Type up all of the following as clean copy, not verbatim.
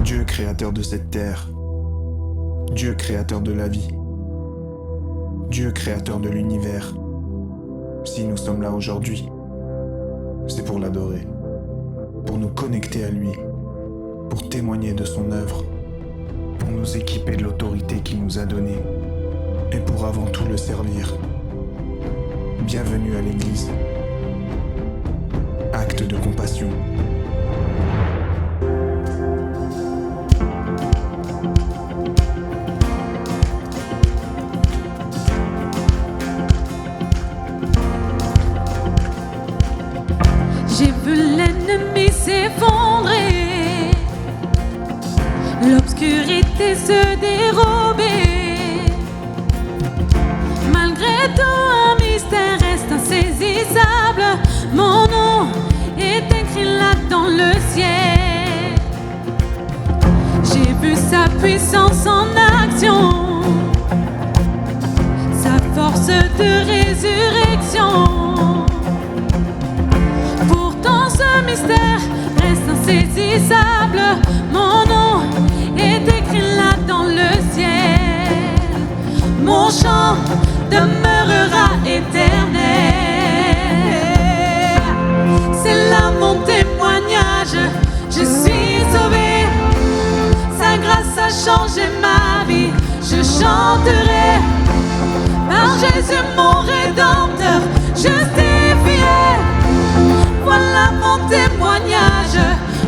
Dieu créateur de cette terre, Dieu créateur de la vie, Dieu créateur de l'univers. Si nous sommes là aujourd'hui, c'est pour l'adorer, pour nous connecter à lui, pour témoigner de son œuvre, pour nous équiper de l'autorité qu'il nous a donnée et pour avant tout le servir. Bienvenue à l'Église. Acte de compassion. J'ai vu l'ennemi s'effondrer, l'obscurité se dérober. Malgré tout, un mystère reste insaisissable. Mon nom est écrit là dans le ciel. J'ai vu sa puissance en action, sa force de résurrection. Ce mystère reste insaisissable. Mon nom est écrit là dans le ciel. Mon chant demeurera éternel. C'est là mon témoignage. Je suis sauvé. Sa grâce a changé ma vie. Je chanterai par Jésus mon Rédempteur, justifié. Voilà mon témoignage,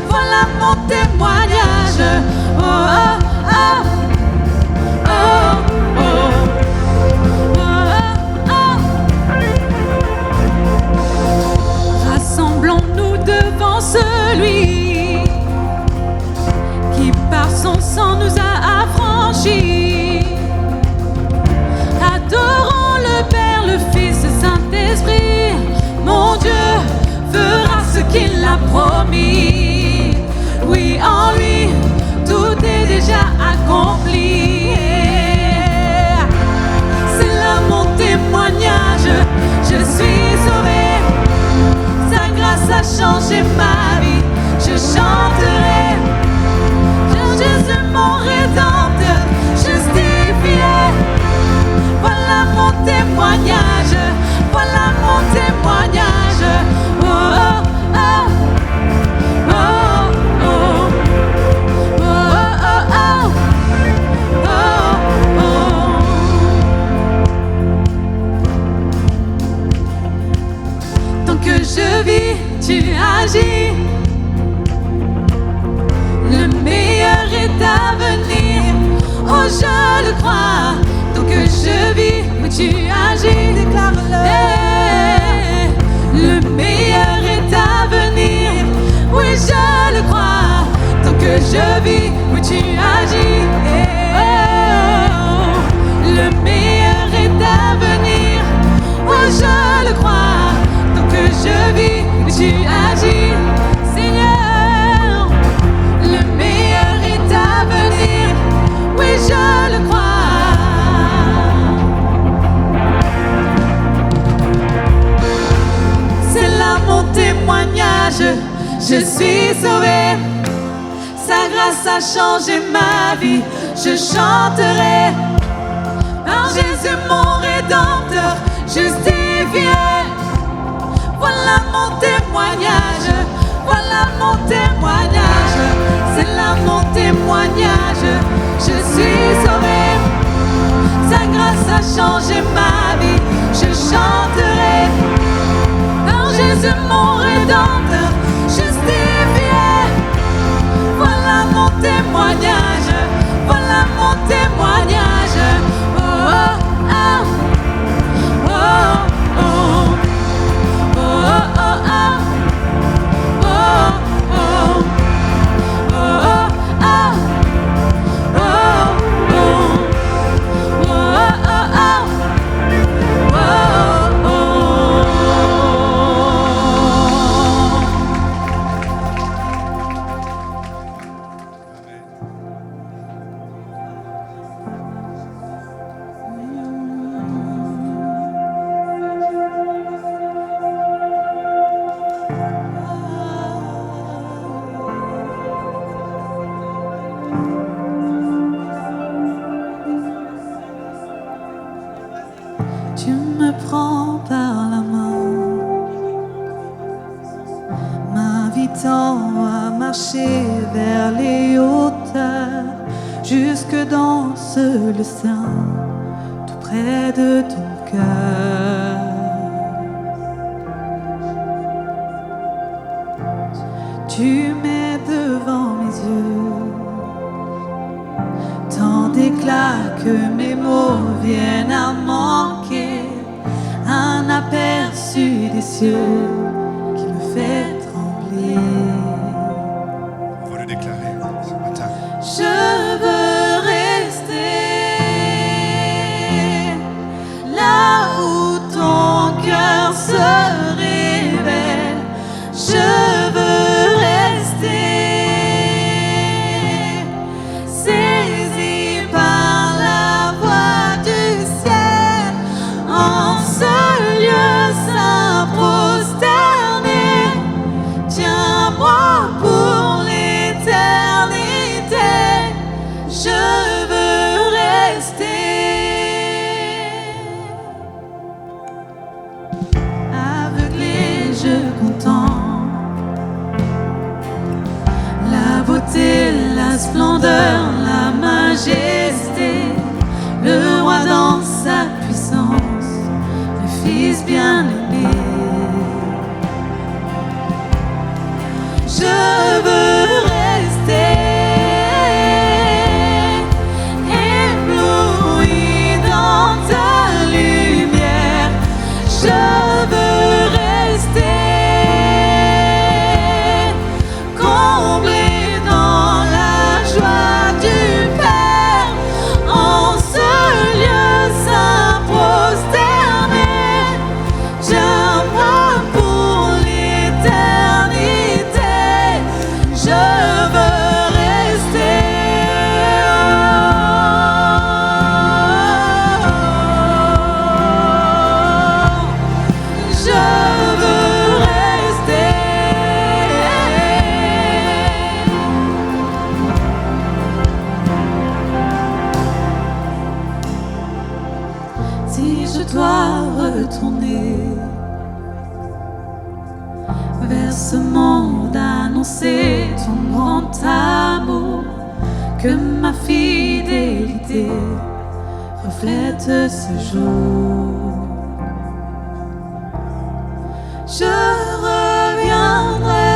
voilà mon témoignage. Oh, oh, oh, oh, oh, oh, oh. Rassemblons-nous devant celui qui par son sang nous a affranchis. Adorons le Père, le Fils, le Saint-Esprit. Mon Dieu fera ce qu'il a promis. Oui, en lui, tout est déjà accompli. C'est là mon témoignage. Je suis sauvé. Sa grâce a changé ma vie. Je chanterai. Jésus mon Rédempteur, justifié. Voilà mon témoignage. Voilà mon témoignage. Je vis, tu agis. Le meilleur est à venir. Oh, je le crois. Tant que je vis, oui, tu agis. Déclare-le. Hey, le meilleur est à venir. Oui, je le crois. Tant que je vis, oui, tu agis. Hey, oh, le meilleur est à venir. Oui, je le crois. Que je vis, tu agis, Seigneur. Le meilleur est à venir, oui, je le crois. C'est là mon témoignage, je suis sauvé. Sa grâce a changé ma vie, je chanterai par Jésus mon Rédempteur, justifié. Voilà mon témoignage, voilà mon témoignage. C'est là mon témoignage, je suis sauvé. Sa grâce a changé ma vie, je chanterai par Jésus mon Rédempteur, justifié. Voilà mon témoignage, voilà mon témoignage. Oh, oh, oh, oh, oh. m'invitant à marcher vers les hauteurs, jusque dans le sein, tout près de ton cœur. Tu mets devant mes yeux tant d'éclat que mes mots viennent à manquer, un aperçu des cieux qui me fait trembler. On va le déclarer ce matin. Je veux rester là où ton cœur se révèle. Je veux rester saisi par la voix du ciel, en ce lieu saint prosterné. Tiens-moi pour l'éternité, je veux rester. Aveuglé, je contemple la beauté, la splendeur, la majesté, le roi dans sa puissance, le fils bien-aimé. Je veux rester ébloui dans ta lumière. Je veux rester comblé dans la joie du Père, en ce lieu saint prosterné. Tiens-moi pour l'éternité, je veux rester. Je veux rester. Si je dois retourner vers ce monde, annoncer ton grand amour, que ma fidélité reflète ce jour. Je reviendrai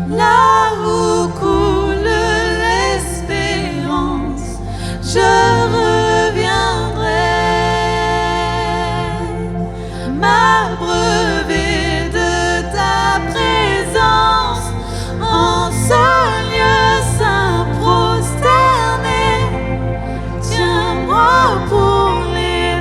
là où coule l'espérance. Je reviendrai m'abreuver de ta présence, en ce lieu saint prosterné. Tiens-moi pour l'éternité,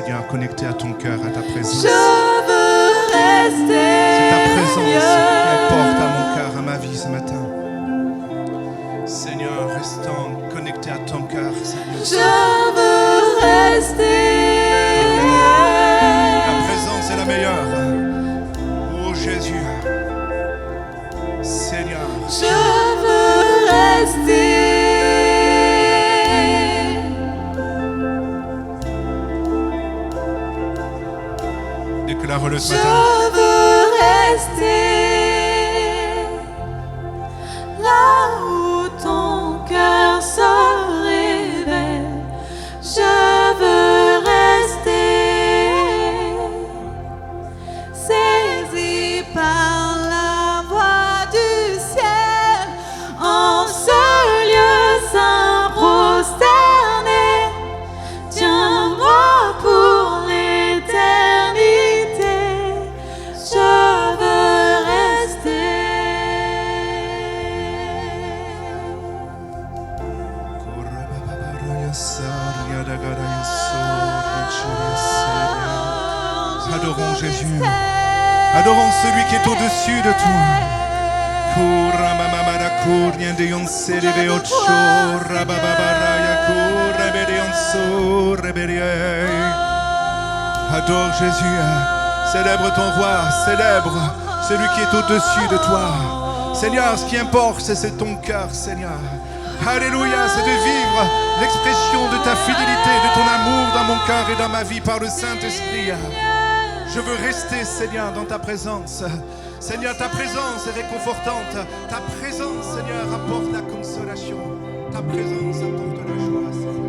Seigneur, connecté à ton cœur, à ta présence. Je veux rester. C'est ta présence qui apporte à mon cœur, à ma vie ce matin. Seigneur, restons connectés à ton cœur, Seigneur. Je veux rester. Ta présence est la meilleure. Oh Jésus, Seigneur. Je veux rester. Déclare-le ce Je matin. veux rester là où ton cœur se révèle. Je veux rester saisi par la voix du ciel en ce lieu saint prosterné. Tiens-moi pour l'éternité. Je veux rester. Adorons Jésus. Adorons celui qui est au-dessus de toi. Adore Jésus. Célèbre ton roi. Célèbre celui qui est au-dessus de toi. Seigneur, ce qui importe, c'est ton cœur, Seigneur. Alléluia, c'est de vivre l'expression de ta fidélité, de ton amour dans mon cœur et dans ma vie par le Saint-Esprit. Je veux rester, Seigneur, dans ta présence. Seigneur, ta présence est réconfortante. Ta présence, Seigneur, apporte la consolation. Ta présence apporte la joie, Seigneur.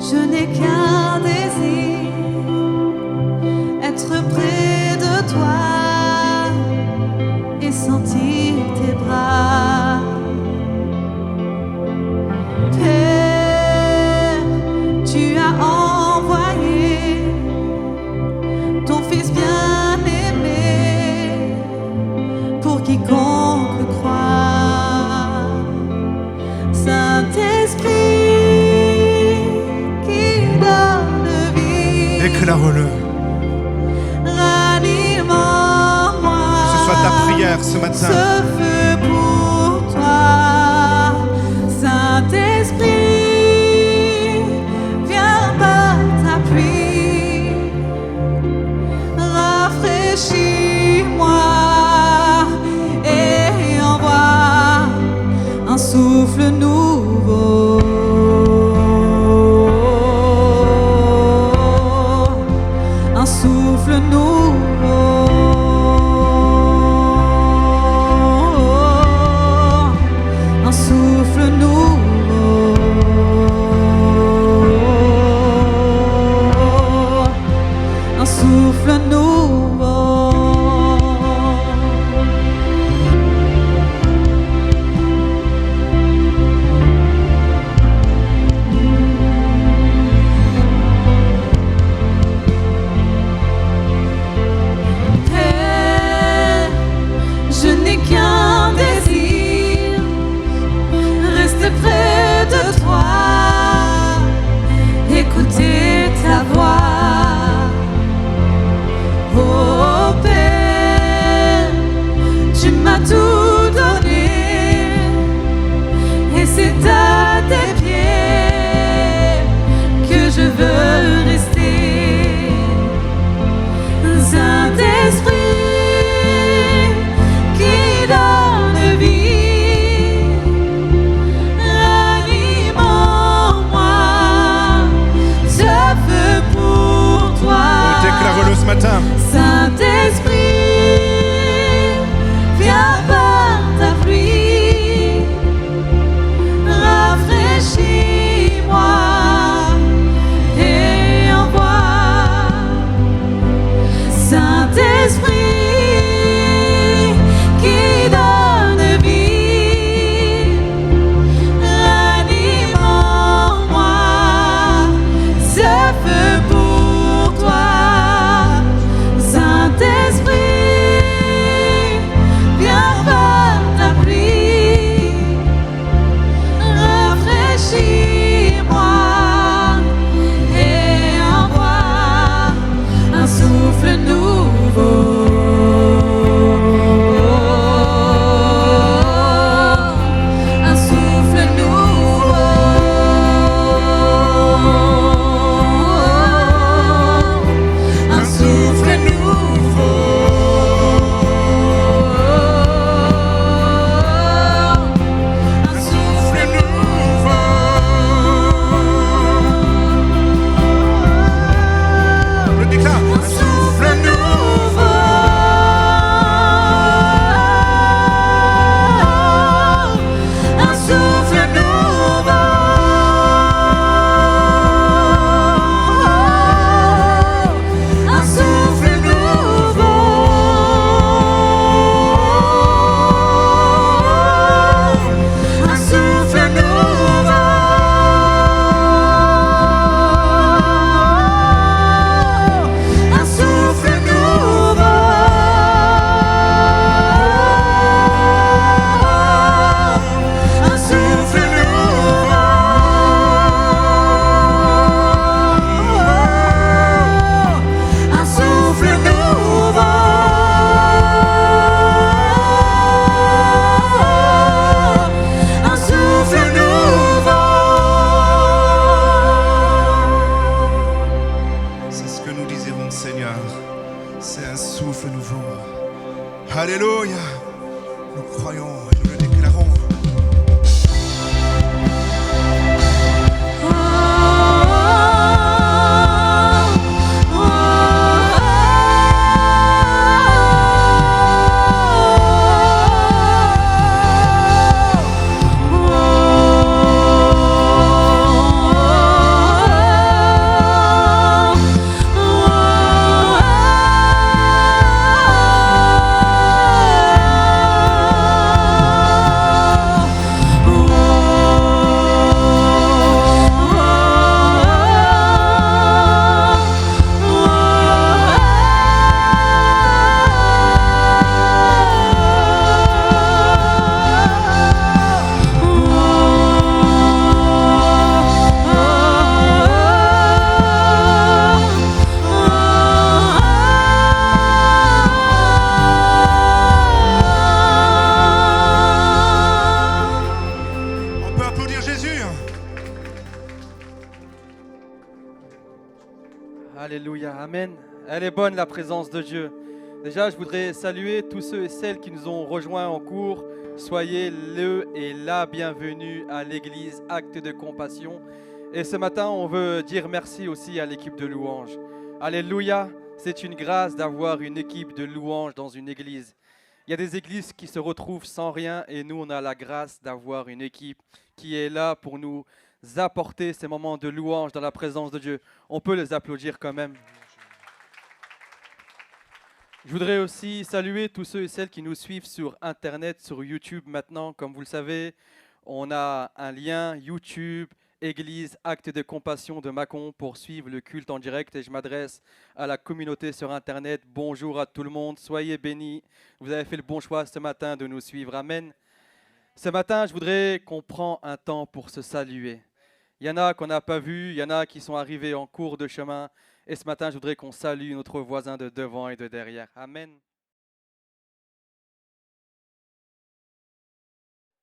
Je n'ai qu'un désir, être près de toi et sentir tes bras. Père, tu as envoyé ton Fils bien-aimé pour quiconque croit. Saint-Esprit, Déclare-le. Ranime en moi. Que ce soit ta prière ce matin. Ce feu pour toi. Saint-Esprit, viens par ta pluie. Rafraîchis-moi et envoie un souffle nouveau. Un souffle nouveau, un souffle nouveau, un souffle nouveau. Saint-Esprit, viens par ta pluie. Alléluia, Amen. Elle est bonne la présence de Dieu. Déjà, je voudrais saluer tous ceux et celles qui nous ont rejoints en cours. Soyez le et la bienvenue à l'église Acte de Compassion. Et ce matin, on veut dire merci aussi à l'équipe de louanges. Alléluia, c'est une grâce d'avoir une équipe de louanges dans une église. Il y a des églises qui se retrouvent sans rien et nous, on a la grâce d'avoir une équipe qui est là pour nous apporter ces moments de louange dans la présence de Dieu. On peut les applaudir quand même. Je voudrais aussi saluer tous ceux et celles qui nous suivent sur Internet, sur YouTube maintenant. Comme vous le savez, on a un lien YouTube, Église, Acte de Compassion de Mâcon pour suivre le culte en direct. Et je m'adresse à la communauté sur Internet. Bonjour à tout le monde, soyez bénis. Vous avez fait le bon choix ce matin de nous suivre. Amen. Ce matin, je voudrais qu'on prenne un temps pour se saluer. Il y en a qu'on n'a pas vu, il y en a qui sont arrivés en cours de chemin. Et ce matin, je voudrais qu'on salue notre voisin de devant et de derrière. Amen.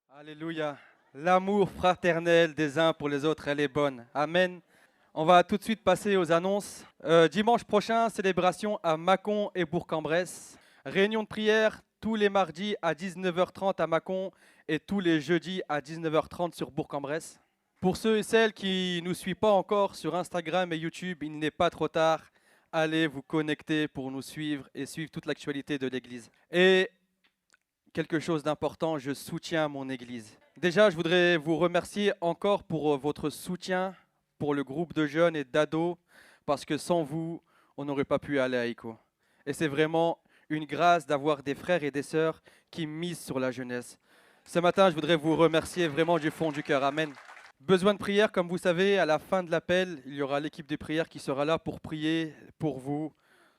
Alléluia. L'amour fraternel des uns pour les autres, elle est bonne. Amen. On va tout de suite passer aux annonces. Dimanche prochain, célébration à Mâcon et Bourg-en-Bresse. Réunion de prière tous les mardis à 19h30 à Mâcon et tous les jeudis à 19h30 sur Bourg-en-Bresse. Pour ceux et celles qui ne nous suivent pas encore sur Instagram et YouTube, il n'est pas trop tard. Allez vous connecter pour nous suivre et suivre toute l'actualité de l'Église. Et quelque chose d'important, je soutiens mon Église. Déjà, je voudrais vous remercier encore pour votre soutien pour le groupe de jeunes et d'ados, parce que sans vous, on n'aurait pas pu aller à ICO. Et c'est vraiment une grâce d'avoir des frères et des sœurs qui misent sur la jeunesse. Ce matin, je voudrais vous remercier vraiment du fond du cœur. Amen. Besoin de prière, comme vous savez, à la fin de l'appel, il y aura l'équipe de prière qui sera là pour prier pour vous,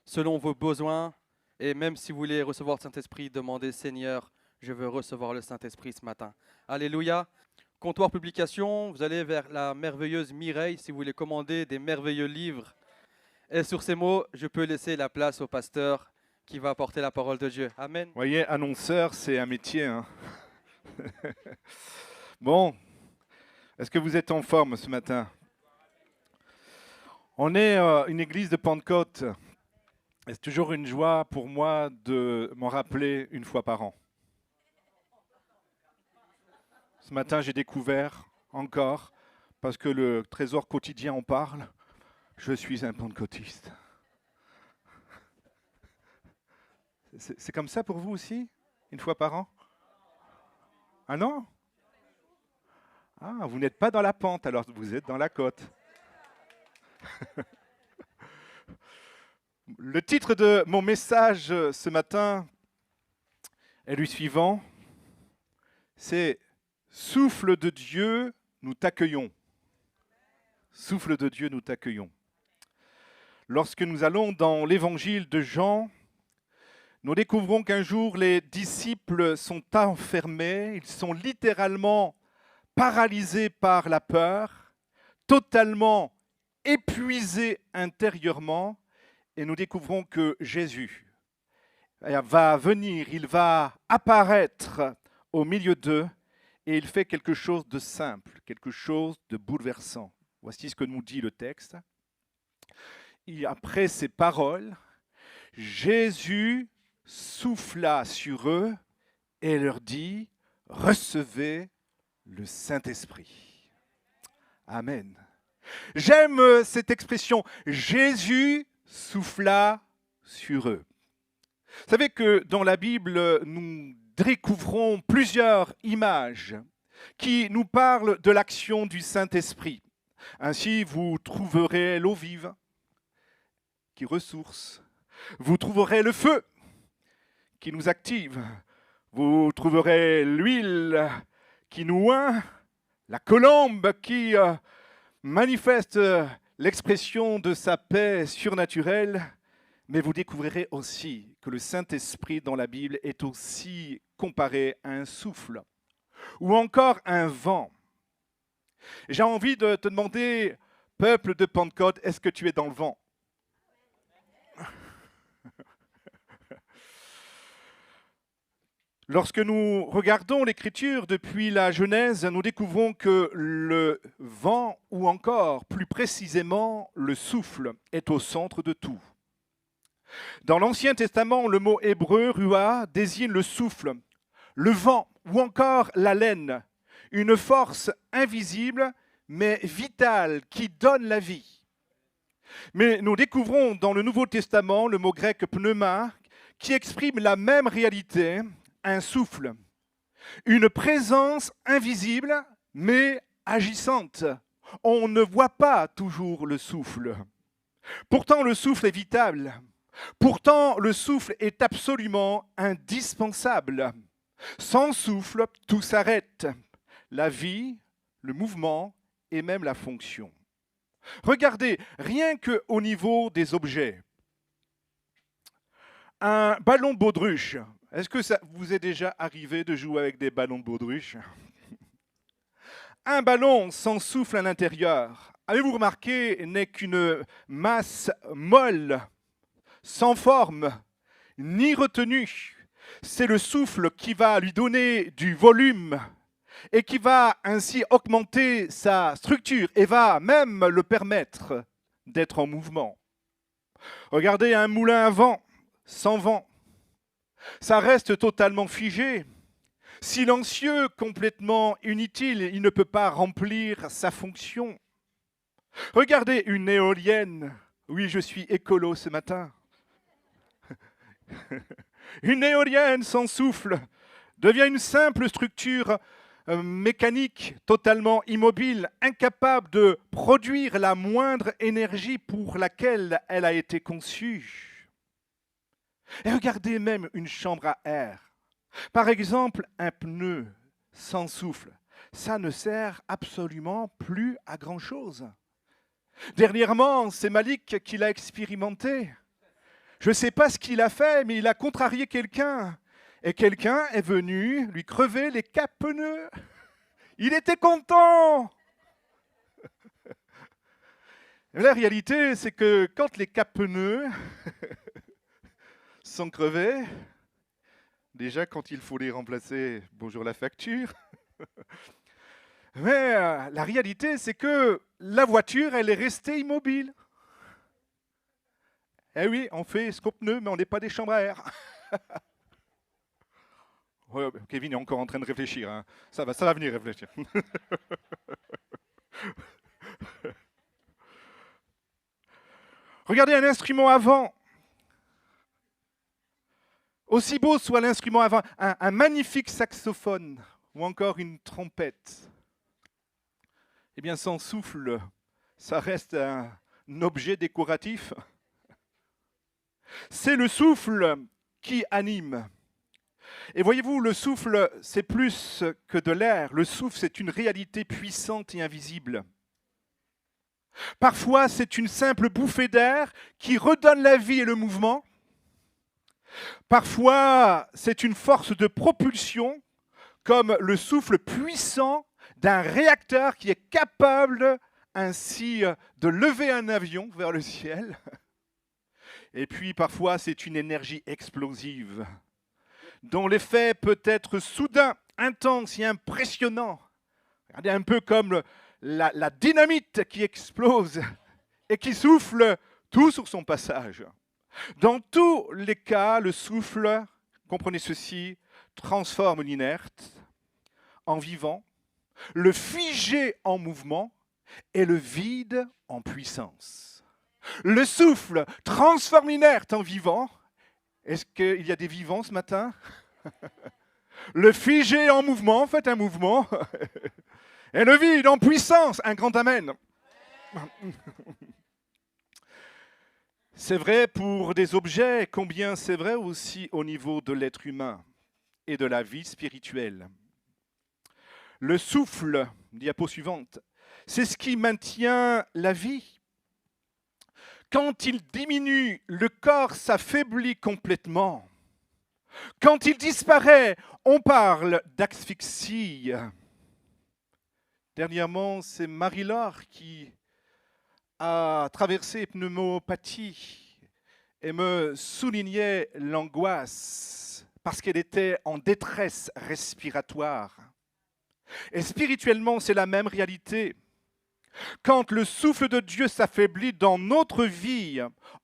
selon vos besoins. Et même si vous voulez recevoir le Saint-Esprit, demandez, Seigneur, je veux recevoir le Saint-Esprit ce matin. Alléluia. Comptoir publication, vous allez vers la merveilleuse Mireille si vous voulez commander des merveilleux livres. Et sur ces mots, je peux laisser la place au pasteur qui va apporter la parole de Dieu. Amen. Vous voyez, annonceur, c'est un métier. Hein. Bon. Est-ce que vous êtes en forme ce matin? On est une église de Pentecôte. Et c'est toujours une joie pour moi de m'en rappeler une fois par an. Ce matin, j'ai découvert encore, parce que le Trésor quotidien en parle, je suis un pentecôtiste. C'est comme ça pour vous aussi? Une fois par an? Ah non? Ah, vous n'êtes pas dans la pente, alors vous êtes dans la côte. Le titre de mon message ce matin est le suivant. C'est « Souffle de Dieu, nous t'accueillons ». Souffle de Dieu, nous t'accueillons. Lorsque nous allons dans l'évangile de Jean, nous découvrons qu'un jour les disciples sont enfermés, ils sont littéralement paralysés par la peur, totalement épuisés intérieurement, et nous découvrons que Jésus va venir, il va apparaître au milieu d'eux, et il fait quelque chose de simple, quelque chose de bouleversant. Voici ce que nous dit le texte. Et après ces paroles, Jésus souffla sur eux et leur dit « Recevez le Saint-Esprit. » Amen. J'aime cette expression « Jésus souffla sur eux ». Vous savez que dans la Bible, nous découvrons plusieurs images qui nous parlent de l'action du Saint-Esprit. Ainsi, vous trouverez l'eau vive qui ressource. Vous trouverez le feu qui nous active. Vous trouverez l'huile qui nous oint, la colombe qui manifeste l'expression de sa paix surnaturelle. Mais vous découvrirez aussi que le Saint-Esprit dans la Bible est aussi comparé à un souffle ou encore un vent. J'ai envie de te demander, peuple de Pentecôte, est-ce que tu es dans le vent? Lorsque nous regardons l'Écriture depuis la Genèse, nous découvrons que le vent, ou encore plus précisément le souffle, est au centre de tout. Dans l'Ancien Testament, le mot hébreu, ruah, désigne le souffle, le vent ou encore l'haleine, une force invisible mais vitale qui donne la vie. Mais nous découvrons dans le Nouveau Testament le mot grec pneuma qui exprime la même réalité, un souffle, une présence invisible mais agissante. On ne voit pas toujours le souffle. Pourtant, le souffle est vital. Pourtant, le souffle est absolument indispensable. Sans souffle, tout s'arrête. La vie, le mouvement et même la fonction. Regardez, rien qu'au niveau des objets. Un ballon de baudruche. Est-ce que ça vous est déjà arrivé de jouer avec des ballons de baudruche? Un ballon sans souffle à l'intérieur, avez-vous remarqué, n'est qu'une masse molle, sans forme, ni retenue. C'est le souffle qui va lui donner du volume et qui va ainsi augmenter sa structure et va même le permettre d'être en mouvement. Regardez un moulin à vent, sans vent. Ça reste totalement figé, silencieux, complètement inutile, il ne peut pas remplir sa fonction. Regardez une éolienne, oui je suis écolo ce matin. Une éolienne sans souffle devient une simple structure mécanique, totalement immobile, incapable de produire la moindre énergie pour laquelle elle a été conçue. Et regardez même une chambre à air. Par exemple, un pneu sans souffle, ça ne sert absolument plus à grand-chose. Dernièrement, c'est Malik qui l'a expérimenté. Je ne sais pas ce qu'il a fait, mais il a contrarié quelqu'un. Et quelqu'un est venu lui crever les quatre pneus. Il était content. Et la réalité, c'est que quand les quatre pneus sont crevés, déjà quand il faut les remplacer, bonjour la facture. Mais la réalité, c'est que la voiture, elle est restée immobile. Eh oui, on fait ce qu'on pneu, mais on n'est pas des chambres à air. Ouais, Kevin est encore en train de réfléchir. Hein. Ça va venir réfléchir. Regardez un instrument à vent. Aussi beau soit l'instrument à vent, un magnifique saxophone ou encore une trompette. Eh bien, sans souffle, ça reste un objet décoratif. C'est le souffle qui anime. Et voyez-vous, le souffle, c'est plus que de l'air. Le souffle, c'est une réalité puissante et invisible. Parfois, c'est une simple bouffée d'air qui redonne la vie et le mouvement. Parfois, c'est une force de propulsion, comme le souffle puissant d'un réacteur qui est capable ainsi de lever un avion vers le ciel. Et puis, parfois, c'est une énergie explosive, dont l'effet peut être soudain, intense et impressionnant. Regardez un peu comme la dynamite qui explose et qui souffle tout sur son passage. Dans tous les cas, le souffle, comprenez ceci, transforme l'inerte en vivant, le figé en mouvement et le vide en puissance. Le souffle transforme l'inerte en vivant. Est-ce qu'il y a des vivants ce matin? Le figé en mouvement, faites un mouvement. Et le vide en puissance, un grand amen. C'est vrai pour des objets, combien c'est vrai aussi au niveau de l'être humain et de la vie spirituelle. Le souffle, diapo suivante, c'est ce qui maintient la vie. Quand il diminue, le corps s'affaiblit complètement. Quand il disparaît, on parle d'asphyxie. Dernièrement, c'est Marie-Laure qui a traversé pneumopathie et me soulignait l'angoisse parce qu'elle était en détresse respiratoire. Et spirituellement, c'est la même réalité. Quand le souffle de Dieu s'affaiblit dans notre vie,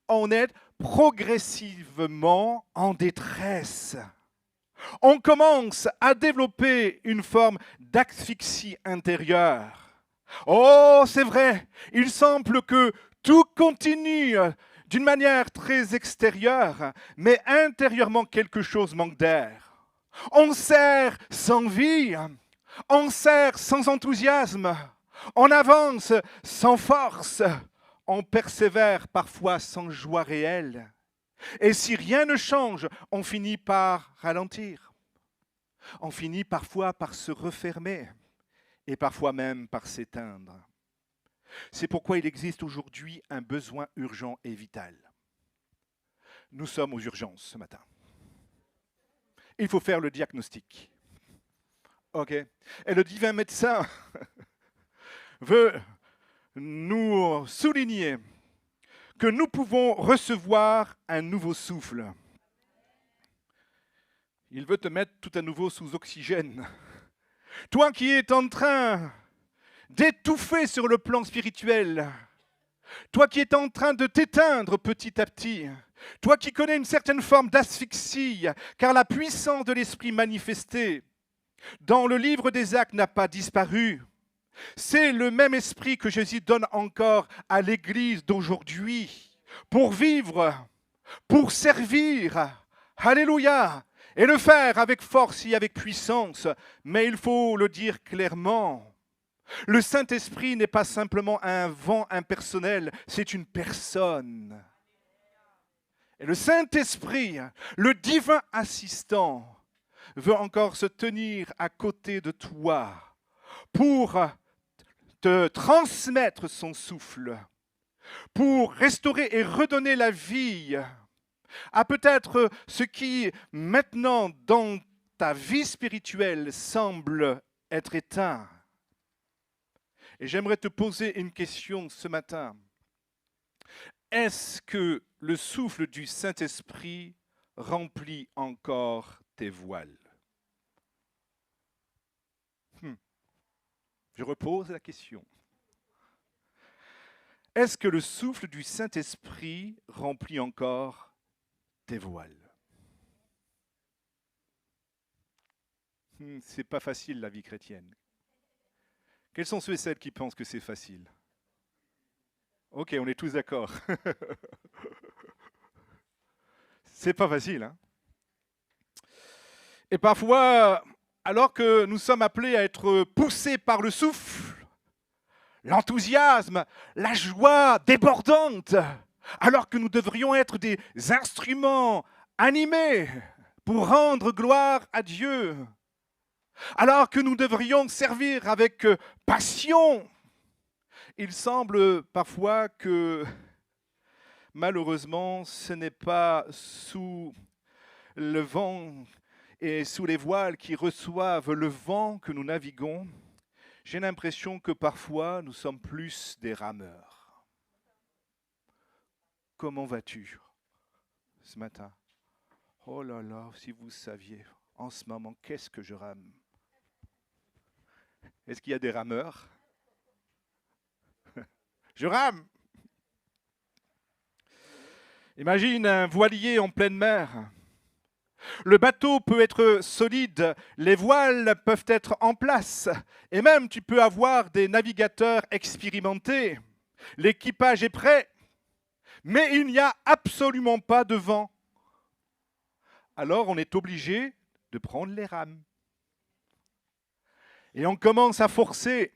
on est progressivement en détresse. On commence à développer une forme d'asphyxie intérieure. Oh, c'est vrai, il semble que tout continue d'une manière très extérieure, mais intérieurement quelque chose manque d'air. On serre sans vie, on serre sans enthousiasme, on avance sans force, on persévère parfois sans joie réelle. Et si rien ne change, on finit par ralentir. On finit parfois par se refermer et parfois même par s'éteindre. C'est pourquoi il existe aujourd'hui un besoin urgent et vital. Nous sommes aux urgences ce matin. Il faut faire le diagnostic. OK. Et le divin médecin veut nous souligner que nous pouvons recevoir un nouveau souffle. Il veut te mettre tout à nouveau sous oxygène. Toi qui es en train d'étouffer sur le plan spirituel, toi qui es en train de t'éteindre petit à petit, toi qui connais une certaine forme d'asphyxie, car la puissance de l'esprit manifesté dans le livre des Actes n'a pas disparu. C'est le même esprit que Jésus donne encore à l'Église d'aujourd'hui pour vivre, pour servir. Alléluia! Et le faire avec force et avec puissance. Mais il faut le dire clairement. Le Saint-Esprit n'est pas simplement un vent impersonnel, c'est une personne. Et le Saint-Esprit, le divin assistant, veut encore se tenir à côté de toi pour te transmettre son souffle, pour restaurer et redonner la vie à peut-être ce qui maintenant dans ta vie spirituelle semble être éteint. Et j'aimerais te poser une question ce matin. Est-ce que le souffle du Saint-Esprit remplit encore tes voiles? Je repose la question. Est-ce que le souffle du Saint-Esprit remplit encore tes voiles? C'est pas facile la vie chrétienne. Quels sont ceux et celles qui pensent que c'est facile? Ok, on est tous d'accord. C'est pas facile, hein? Et parfois, alors que nous sommes appelés à être poussés par le souffle, l'enthousiasme, la joie débordante, alors que nous devrions être des instruments animés pour rendre gloire à Dieu, alors que nous devrions servir avec passion, il semble parfois que malheureusement ce n'est pas sous le vent et sous les voiles qui reçoivent le vent que nous naviguons. J'ai l'impression que parfois nous sommes plus des rameurs. Comment vas-tu ce matin? Oh là là, si vous saviez, en ce moment, qu'est-ce que je rame? Est-ce qu'il y a des rameurs? Je rame! Imagine un voilier en pleine mer. Le bateau peut être solide, les voiles peuvent être en place, et même tu peux avoir des navigateurs expérimentés. L'équipage est prêt, mais il n'y a absolument pas de vent. Alors on est obligé de prendre les rames. Et on commence à forcer,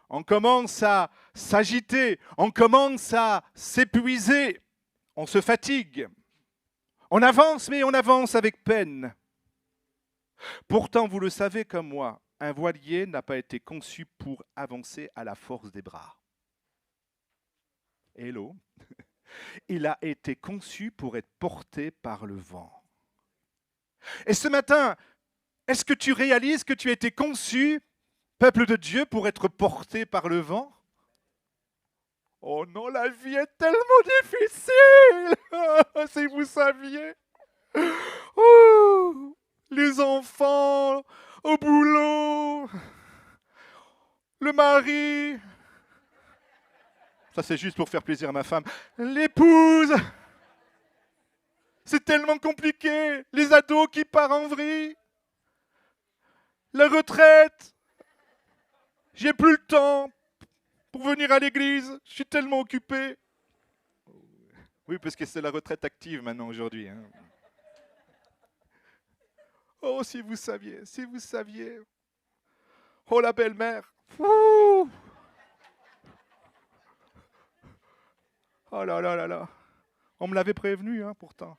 on commence à s'agiter, on commence à s'épuiser, on se fatigue. On avance, mais on avance avec peine. Pourtant, vous le savez comme moi, un voilier n'a pas été conçu pour avancer à la force des bras. Hello. Il a été conçu pour être porté par le vent. Et ce matin, est-ce que tu réalises que tu as été conçu, peuple de Dieu, pour être porté par le vent? Oh non, la vie est tellement difficile. Si vous saviez. Ouh. les enfants, au boulot, le mari. Ça, c'est juste pour faire plaisir à ma femme. L'épouse. C'est tellement compliqué. Les ados qui partent en vrille. La retraite. J'ai plus le temps pour venir à l'église. Je suis tellement occupé. Oui, parce que c'est la retraite active maintenant aujourd'hui. Hein. Oh, si vous saviez, si vous saviez. Oh, la belle-mère. Ouh. Oh là là là là. On me l'avait prévenu, hein, pourtant.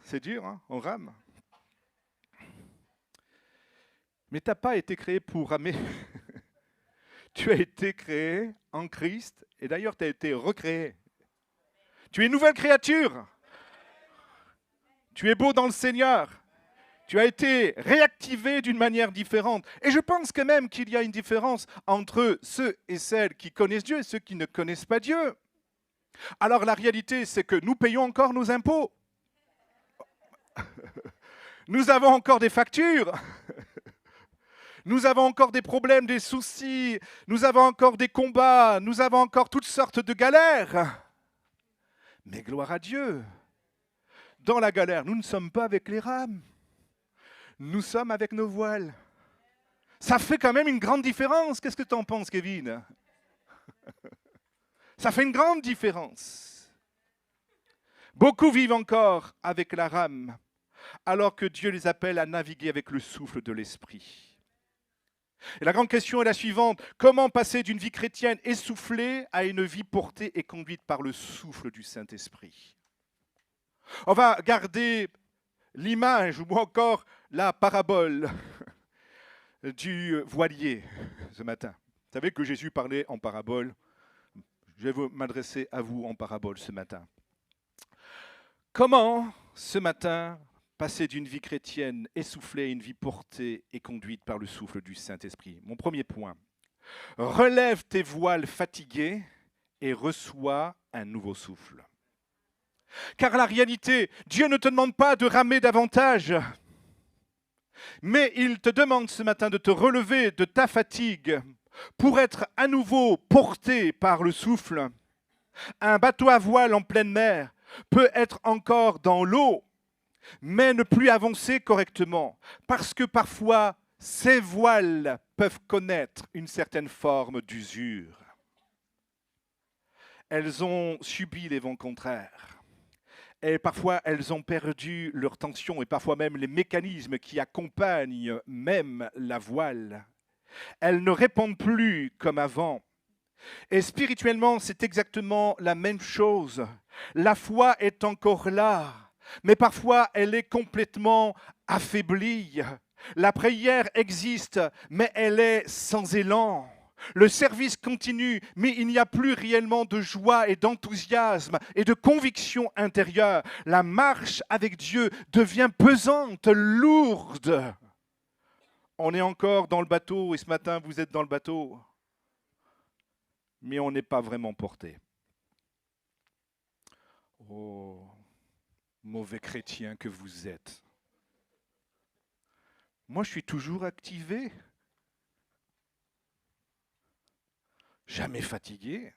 C'est dur, hein, on rame. Mais tu n'as pas été créé pour ramer. Tu as été créé en Christ, et d'ailleurs tu as été recréé. Tu es une nouvelle créature. Tu es beau dans le Seigneur. Tu as été réactivé d'une manière différente. Et je pense quand même qu'il y a une différence entre ceux et celles qui connaissent Dieu et ceux qui ne connaissent pas Dieu. Alors la réalité, c'est que nous payons encore nos impôts. Nous avons encore des factures. Nous avons encore des problèmes, des soucis. Nous avons encore des combats. Nous avons encore toutes sortes de galères. Mais gloire à Dieu. Dans la galère, nous ne sommes pas avec les rames. Nous sommes avec nos voiles. Ça fait quand même une grande différence. Qu'est-ce que tu en penses, Kevin? Ça fait une grande différence. Beaucoup vivent encore avec la rame, alors que Dieu les appelle à naviguer avec le souffle de l'Esprit. Et la grande question est la suivante. Comment passer d'une vie chrétienne essoufflée à une vie portée et conduite par le souffle du Saint-Esprit? On va garder l'image ou encore la parabole du voilier ce matin. Vous savez que Jésus parlait en parabole. Je vais m'adresser à vous en parabole ce matin. Comment, ce matin, passer d'une vie chrétienne essoufflée à une vie portée et conduite par le souffle du Saint-Esprit? Mon premier point. Relève tes voiles fatigués et reçois un nouveau souffle. Car la réalité, Dieu ne te demande pas de ramer davantage, mais il te demande ce matin de te relever de ta fatigue pour être à nouveau porté par le souffle. Un bateau à voile en pleine mer peut être encore dans l'eau, mais ne plus avancer correctement, parce que parfois, ces voiles peuvent connaître une certaine forme d'usure. Elles ont subi les vents contraires. Et parfois, elles ont perdu leur tension et parfois même les mécanismes qui accompagnent même la voile. Elles ne répondent plus comme avant. Et spirituellement, c'est exactement la même chose. La foi est encore là, mais parfois, elle est complètement affaiblie. La prière existe, mais elle est sans élan. Le service continue, mais il n'y a plus réellement de joie et d'enthousiasme et de conviction intérieure. La marche avec Dieu devient pesante, lourde. On est encore dans le bateau, et ce matin, vous êtes dans le bateau, mais on n'est pas vraiment porté. Oh, mauvais chrétien que vous êtes. Moi, je suis toujours activé. Jamais fatigué.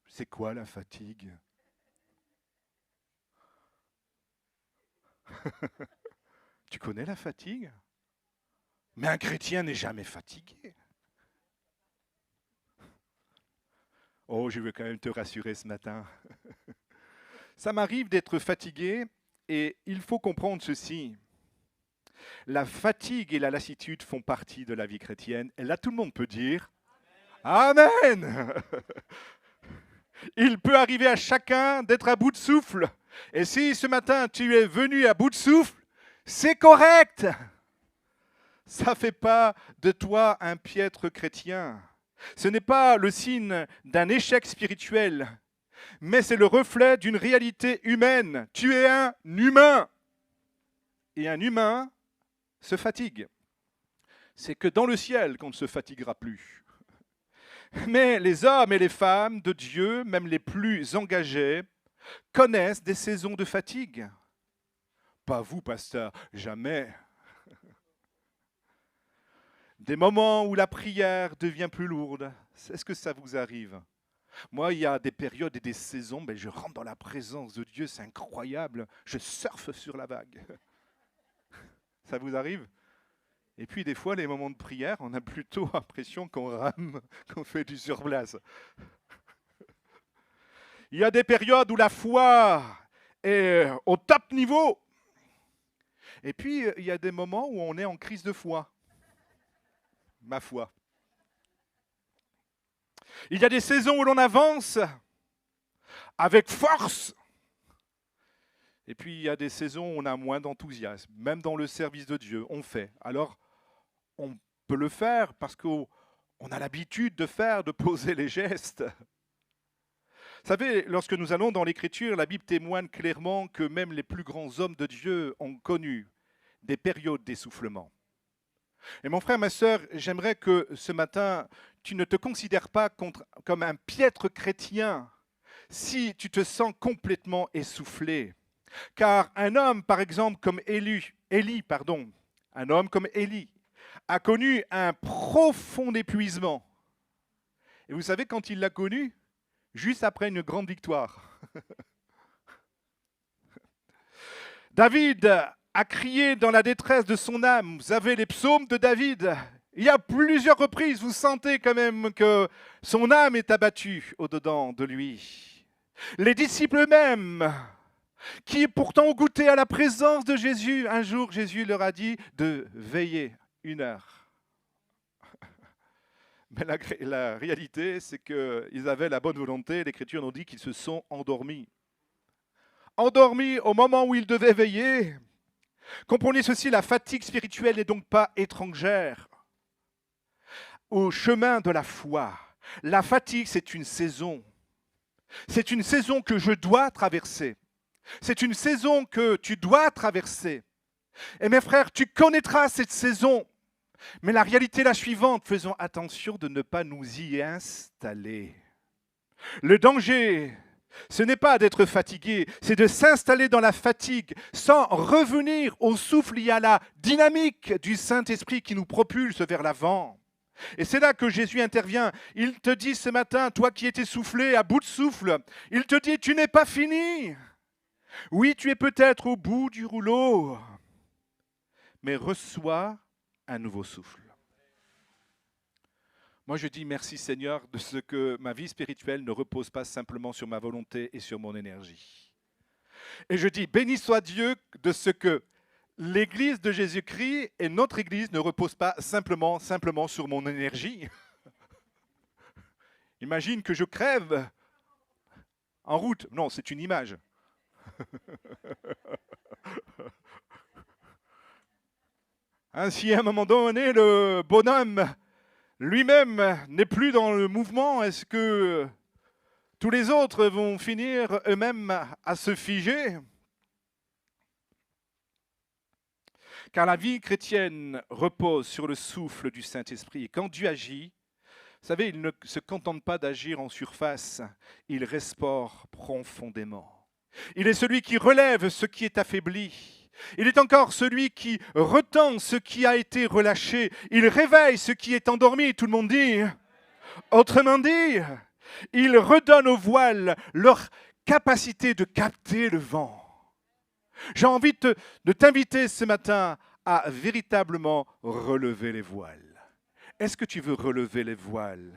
C'est quoi la fatigue? Tu connais la fatigue? Mais un chrétien n'est jamais fatigué. Oh, je veux quand même te rassurer ce matin. Ça m'arrive d'être fatigué et il faut comprendre ceci. La fatigue et la lassitude font partie de la vie chrétienne. Et là, tout le monde peut dire Amen. Il peut arriver à chacun d'être à bout de souffle. Et si ce matin, tu es venu à bout de souffle, c'est correct. Ça ne fait pas de toi un piètre chrétien. Ce n'est pas le signe d'un échec spirituel, mais c'est le reflet d'une réalité humaine. Tu es un humain. Et un humain se fatigue. C'est que dans le ciel qu'on ne se fatiguera plus. Mais les hommes et les femmes de Dieu, même les plus engagés, connaissent des saisons de fatigue. Pas vous, pasteur, jamais. Des moments où la prière devient plus lourde. Est-ce que ça vous arrive? Moi, il y a des périodes et des saisons, je rentre dans la présence de Dieu, c'est incroyable. Je surfe sur la vague. Ça vous arrive? Et puis des fois, les moments de prière, on a plutôt l'impression qu'on rame, qu'on fait du surplace. Il y a des périodes où la foi est au top niveau. Et puis, il y a des moments où on est en crise de foi. Ma foi. Il y a des saisons où l'on avance avec force. Et puis, il y a des saisons où on a moins d'enthousiasme. Même dans le service de Dieu, on fait. Alors, on peut le faire parce qu'on a l'habitude de faire, de poser les gestes. Vous savez, lorsque nous allons dans l'Écriture, la Bible témoigne clairement que même les plus grands hommes de Dieu ont connu des périodes d'essoufflement. Et mon frère, ma sœur, j'aimerais que ce matin, tu ne te considères pas comme un piètre chrétien si tu te sens complètement essoufflé. Car un homme, par exemple, comme Élie, a connu un profond épuisement. Et vous savez quand il l'a connu? Juste après une grande victoire. David a crié dans la détresse de son âme. Vous avez les psaumes de David. Il y a plusieurs reprises, vous sentez quand même que son âme est abattue au-dedans de lui. Les disciples eux-mêmes, qui pourtant ont goûté à la présence de Jésus, un jour Jésus leur a dit de veiller 1 heure. Mais la réalité, c'est qu'ils avaient la bonne volonté. L'Écriture nous dit qu'ils se sont endormis. Endormis au moment où ils devaient veiller. Comprenez ceci, la fatigue spirituelle n'est donc pas étrangère au chemin de la foi. La fatigue, c'est une saison. C'est une saison que je dois traverser. C'est une saison que tu dois traverser. Et mes frères, tu connaîtras cette saison. Mais la réalité est la suivante, faisons attention de ne pas nous y installer. Le danger, ce n'est pas d'être fatigué, c'est de s'installer dans la fatigue sans revenir au souffle. Il y a la dynamique du Saint-Esprit qui nous propulse vers l'avant. Et c'est là que Jésus intervient. Il te dit ce matin, toi qui étais essoufflé, à bout de souffle, il te dit, tu n'es pas fini. Oui, tu es peut-être au bout du rouleau, mais reçois un nouveau souffle. Moi, je dis merci Seigneur de ce que ma vie spirituelle ne repose pas simplement sur ma volonté et sur mon énergie. Et je dis béni soit Dieu de ce que l'Église de Jésus-Christ et notre Église ne repose pas simplement sur mon énergie. Imagine que je crève en route. Non, c'est une image. Ainsi, à un moment donné, le bonhomme lui-même n'est plus dans le mouvement. Est-ce que tous les autres vont finir eux-mêmes à se figer? Car la vie chrétienne repose sur le souffle du Saint-Esprit. Et quand Dieu agit, vous savez, il ne se contente pas d'agir en surface, il restaure profondément. Il est celui qui relève ce qui est affaibli. Il est encore celui qui retend ce qui a été relâché. Il réveille ce qui est endormi, tout le monde dit. Autrement dit, il redonne aux voiles leur capacité de capter le vent. J'ai envie de t'inviter ce matin à véritablement relever les voiles. Est-ce que tu veux relever les voiles?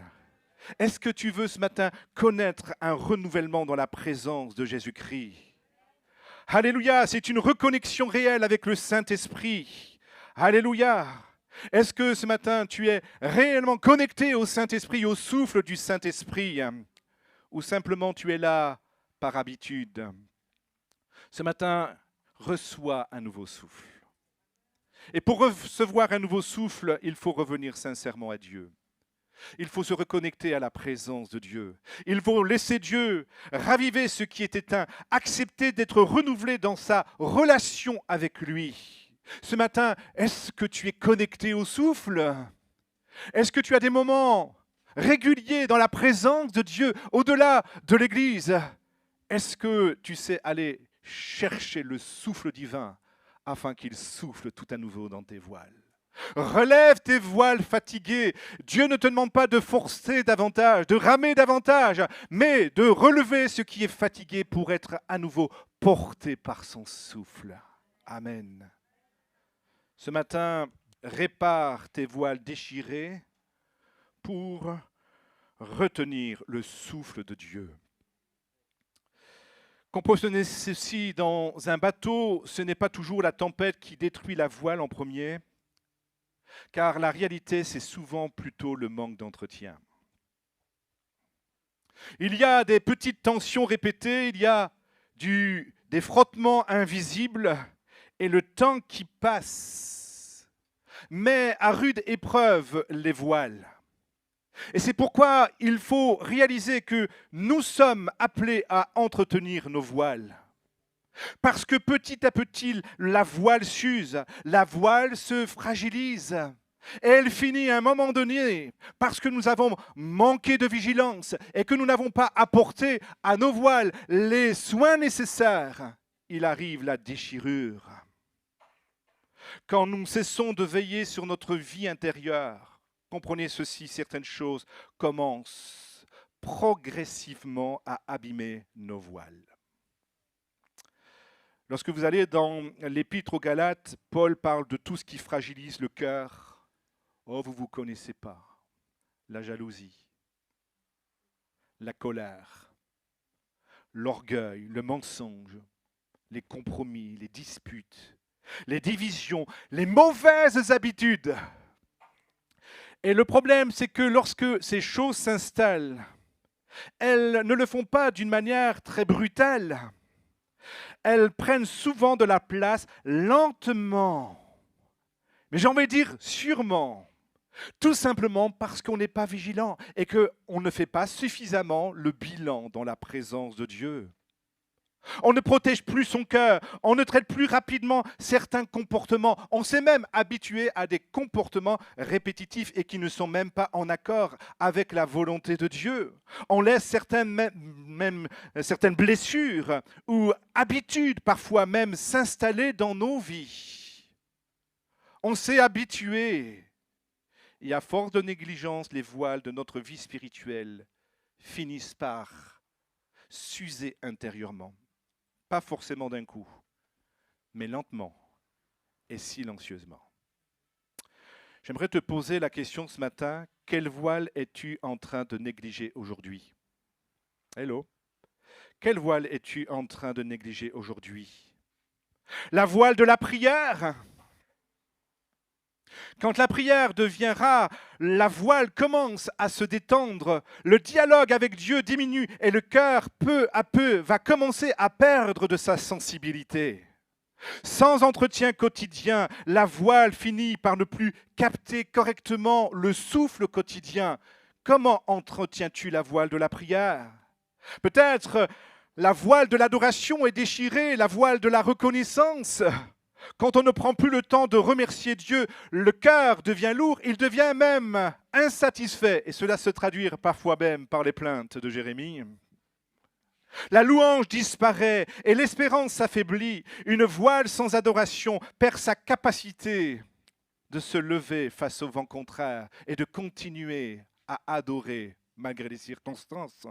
Est-ce que tu veux ce matin connaître un renouvellement dans la présence de Jésus-Christ? Alléluia, c'est une reconnexion réelle avec le Saint-Esprit. Alléluia. Est-ce que ce matin, tu es réellement connecté au Saint-Esprit, au souffle du Saint-Esprit, ou simplement tu es là par habitude? Ce matin, reçois un nouveau souffle. Et pour recevoir un nouveau souffle, il faut revenir sincèrement à Dieu. Il faut se reconnecter à la présence de Dieu. Il faut laisser Dieu raviver ce qui est éteint, accepter d'être renouvelé dans sa relation avec lui. Ce matin, est-ce que tu es connecté au souffle? Est-ce que tu as des moments régulier dans la présence de Dieu, au-delà de l'Église? Est-ce que tu sais aller chercher le souffle divin afin qu'il souffle tout à nouveau dans tes voiles? Relève tes voiles fatigués. Dieu ne te demande pas de forcer davantage, de ramer davantage, mais de relever ce qui est fatigué pour être à nouveau porté par son souffle. Amen. Ce matin, répare tes voiles déchirées pour retenir le souffle de Dieu. Compositionner ceci dans un bateau, ce n'est pas toujours la tempête qui détruit la voile en premier, car la réalité, c'est souvent plutôt le manque d'entretien. Il y a des petites tensions répétées, il y a des frottements invisibles et le temps qui passe met à rude épreuve les voiles. Et c'est pourquoi il faut réaliser que nous sommes appelés à entretenir nos voiles. Parce que petit à petit, la voile s'use, la voile se fragilise. Et elle finit à un moment donné, parce que nous avons manqué de vigilance et que nous n'avons pas apporté à nos voiles les soins nécessaires, il arrive la déchirure. Quand nous cessons de veiller sur notre vie intérieure, comprenez ceci, certaines choses commencent progressivement à abîmer nos voiles. Lorsque vous allez dans l'Épître aux Galates, Paul parle de tout ce qui fragilise le cœur. Oh, vous ne vous connaissez pas. La jalousie, la colère, l'orgueil, le mensonge, les compromis, les disputes, les divisions, les mauvaises habitudes. Et le problème, c'est que lorsque ces choses s'installent, elles ne le font pas d'une manière très brutale. Elles prennent souvent de la place lentement, mais j'ai envie de dire sûrement, tout simplement parce qu'on n'est pas vigilant et qu'on ne fait pas suffisamment le bilan dans la présence de Dieu. On ne protège plus son cœur, on ne traite plus rapidement certains comportements, on s'est même habitué à des comportements répétitifs et qui ne sont même pas en accord avec la volonté de Dieu. On laisse certaines blessures ou habitudes parfois même s'installer dans nos vies. On s'est habitué et à force de négligence, les voiles de notre vie spirituelle finissent par s'user intérieurement. Pas forcément d'un coup, mais lentement et silencieusement. J'aimerais te poser la question ce matin, quelle voile es-tu en train de négliger aujourd'hui? Hello? Quelle voile es-tu en train de négliger aujourd'hui? La voile de la prière? Quand la prière devient rare, la voile commence à se détendre, le dialogue avec Dieu diminue et le cœur, peu à peu, va commencer à perdre de sa sensibilité. Sans entretien quotidien, la voile finit par ne plus capter correctement le souffle quotidien. Comment entretiens-tu la voile de la prière? Peut-être la voile de l'adoration est déchirée, la voile de la reconnaissance. Quand on ne prend plus le temps de remercier Dieu, le cœur devient lourd, il devient même insatisfait. Et cela se traduit parfois même par les plaintes de Jérémie. La louange disparaît et l'espérance s'affaiblit. Une voile sans adoration perd sa capacité de se lever face au vent contraire et de continuer à adorer malgré les circonstances.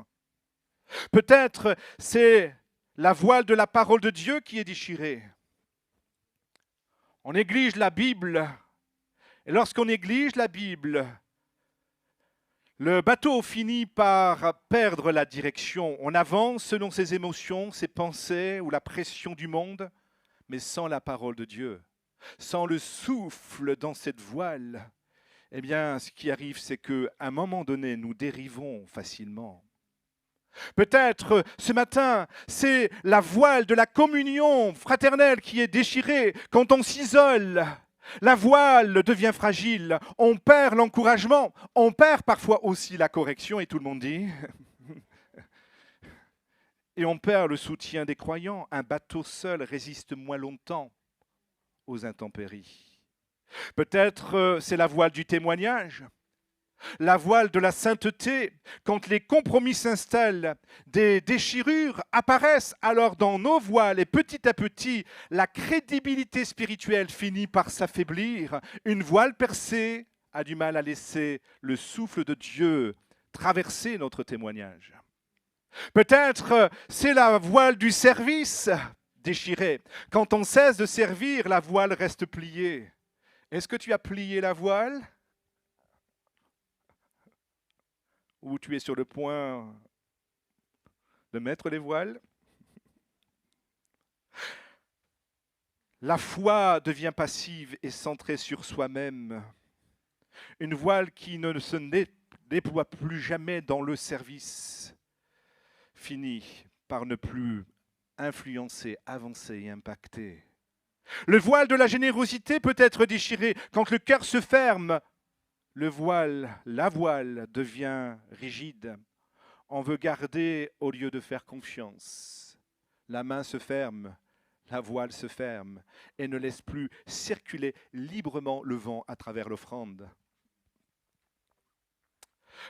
Peut-être c'est la voile de la parole de Dieu qui est déchirée. On néglige la Bible. Et lorsqu'on néglige la Bible, le bateau finit par perdre la direction. On avance selon ses émotions, ses pensées ou la pression du monde, mais sans la parole de Dieu, sans le souffle dans cette voile. Eh bien, ce qui arrive, c'est qu'à un moment donné, nous dérivons facilement. Peut-être ce matin, c'est la voile de la communion fraternelle qui est déchirée. Quand on s'isole, la voile devient fragile. On perd l'encouragement. On perd parfois aussi la correction, et tout le monde dit. Et on perd le soutien des croyants. Un bateau seul résiste moins longtemps aux intempéries. Peut-être c'est la voile du témoignage. la voile de la sainteté. Quand les compromis s'installent, des déchirures apparaissent alors dans nos voiles et petit à petit, la crédibilité spirituelle finit par s'affaiblir. Une voile percée a du mal à laisser le souffle de Dieu traverser notre témoignage. Peut-être c'est la voile du service déchirée. Quand on cesse de servir, la voile reste pliée. Est-ce que tu as plié la voile ? Ou tu es sur le point de mettre les voiles? La foi devient passive et centrée sur soi-même. Une voile qui ne se déploie plus jamais dans le service finit par ne plus influencer, avancer et impacter. Le voile de la générosité peut être déchiré quand le cœur se ferme. La voile devient rigide. On veut garder au lieu de faire confiance. La main se ferme, la voile se ferme et ne laisse plus circuler librement le vent à travers l'offrande.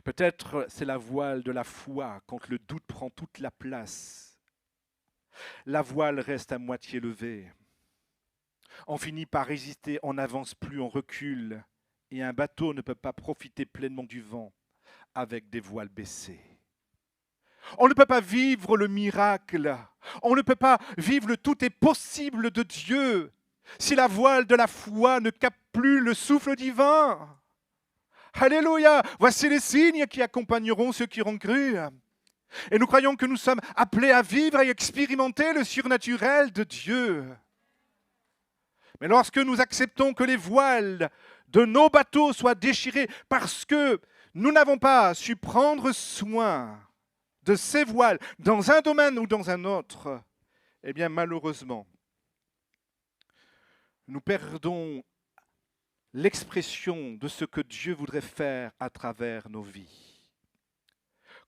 Peut-être c'est la voile de la foi quand le doute prend toute la place. La voile reste à moitié levée. On finit par résister, on n'avance plus, on recule. Et un bateau ne peut pas profiter pleinement du vent avec des voiles baissées. On ne peut pas vivre le miracle. On ne peut pas vivre le tout est possible de Dieu si la voile de la foi ne capte plus le souffle divin. Alléluia! Voici les signes qui accompagneront ceux qui auront cru. Et nous croyons que nous sommes appelés à vivre et expérimenter le surnaturel de Dieu. Mais lorsque nous acceptons que les voiles de nos bateaux soient déchirés parce que nous n'avons pas su prendre soin de ces voiles dans un domaine ou dans un autre, eh bien malheureusement, nous perdons l'expression de ce que Dieu voudrait faire à travers nos vies.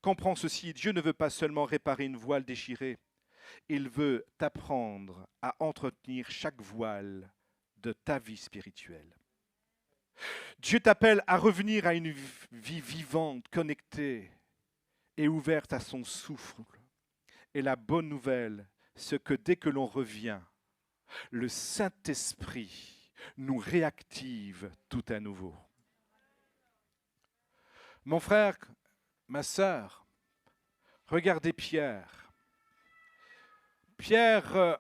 Comprends ceci, Dieu ne veut pas seulement réparer une voile déchirée, il veut t'apprendre à entretenir chaque voile de ta vie spirituelle. Dieu t'appelle à revenir à une vie vivante, connectée et ouverte à son souffle. Et la bonne nouvelle, c'est que dès que l'on revient, le Saint-Esprit nous réactive tout à nouveau. Mon frère, ma sœur, regardez Pierre. Pierre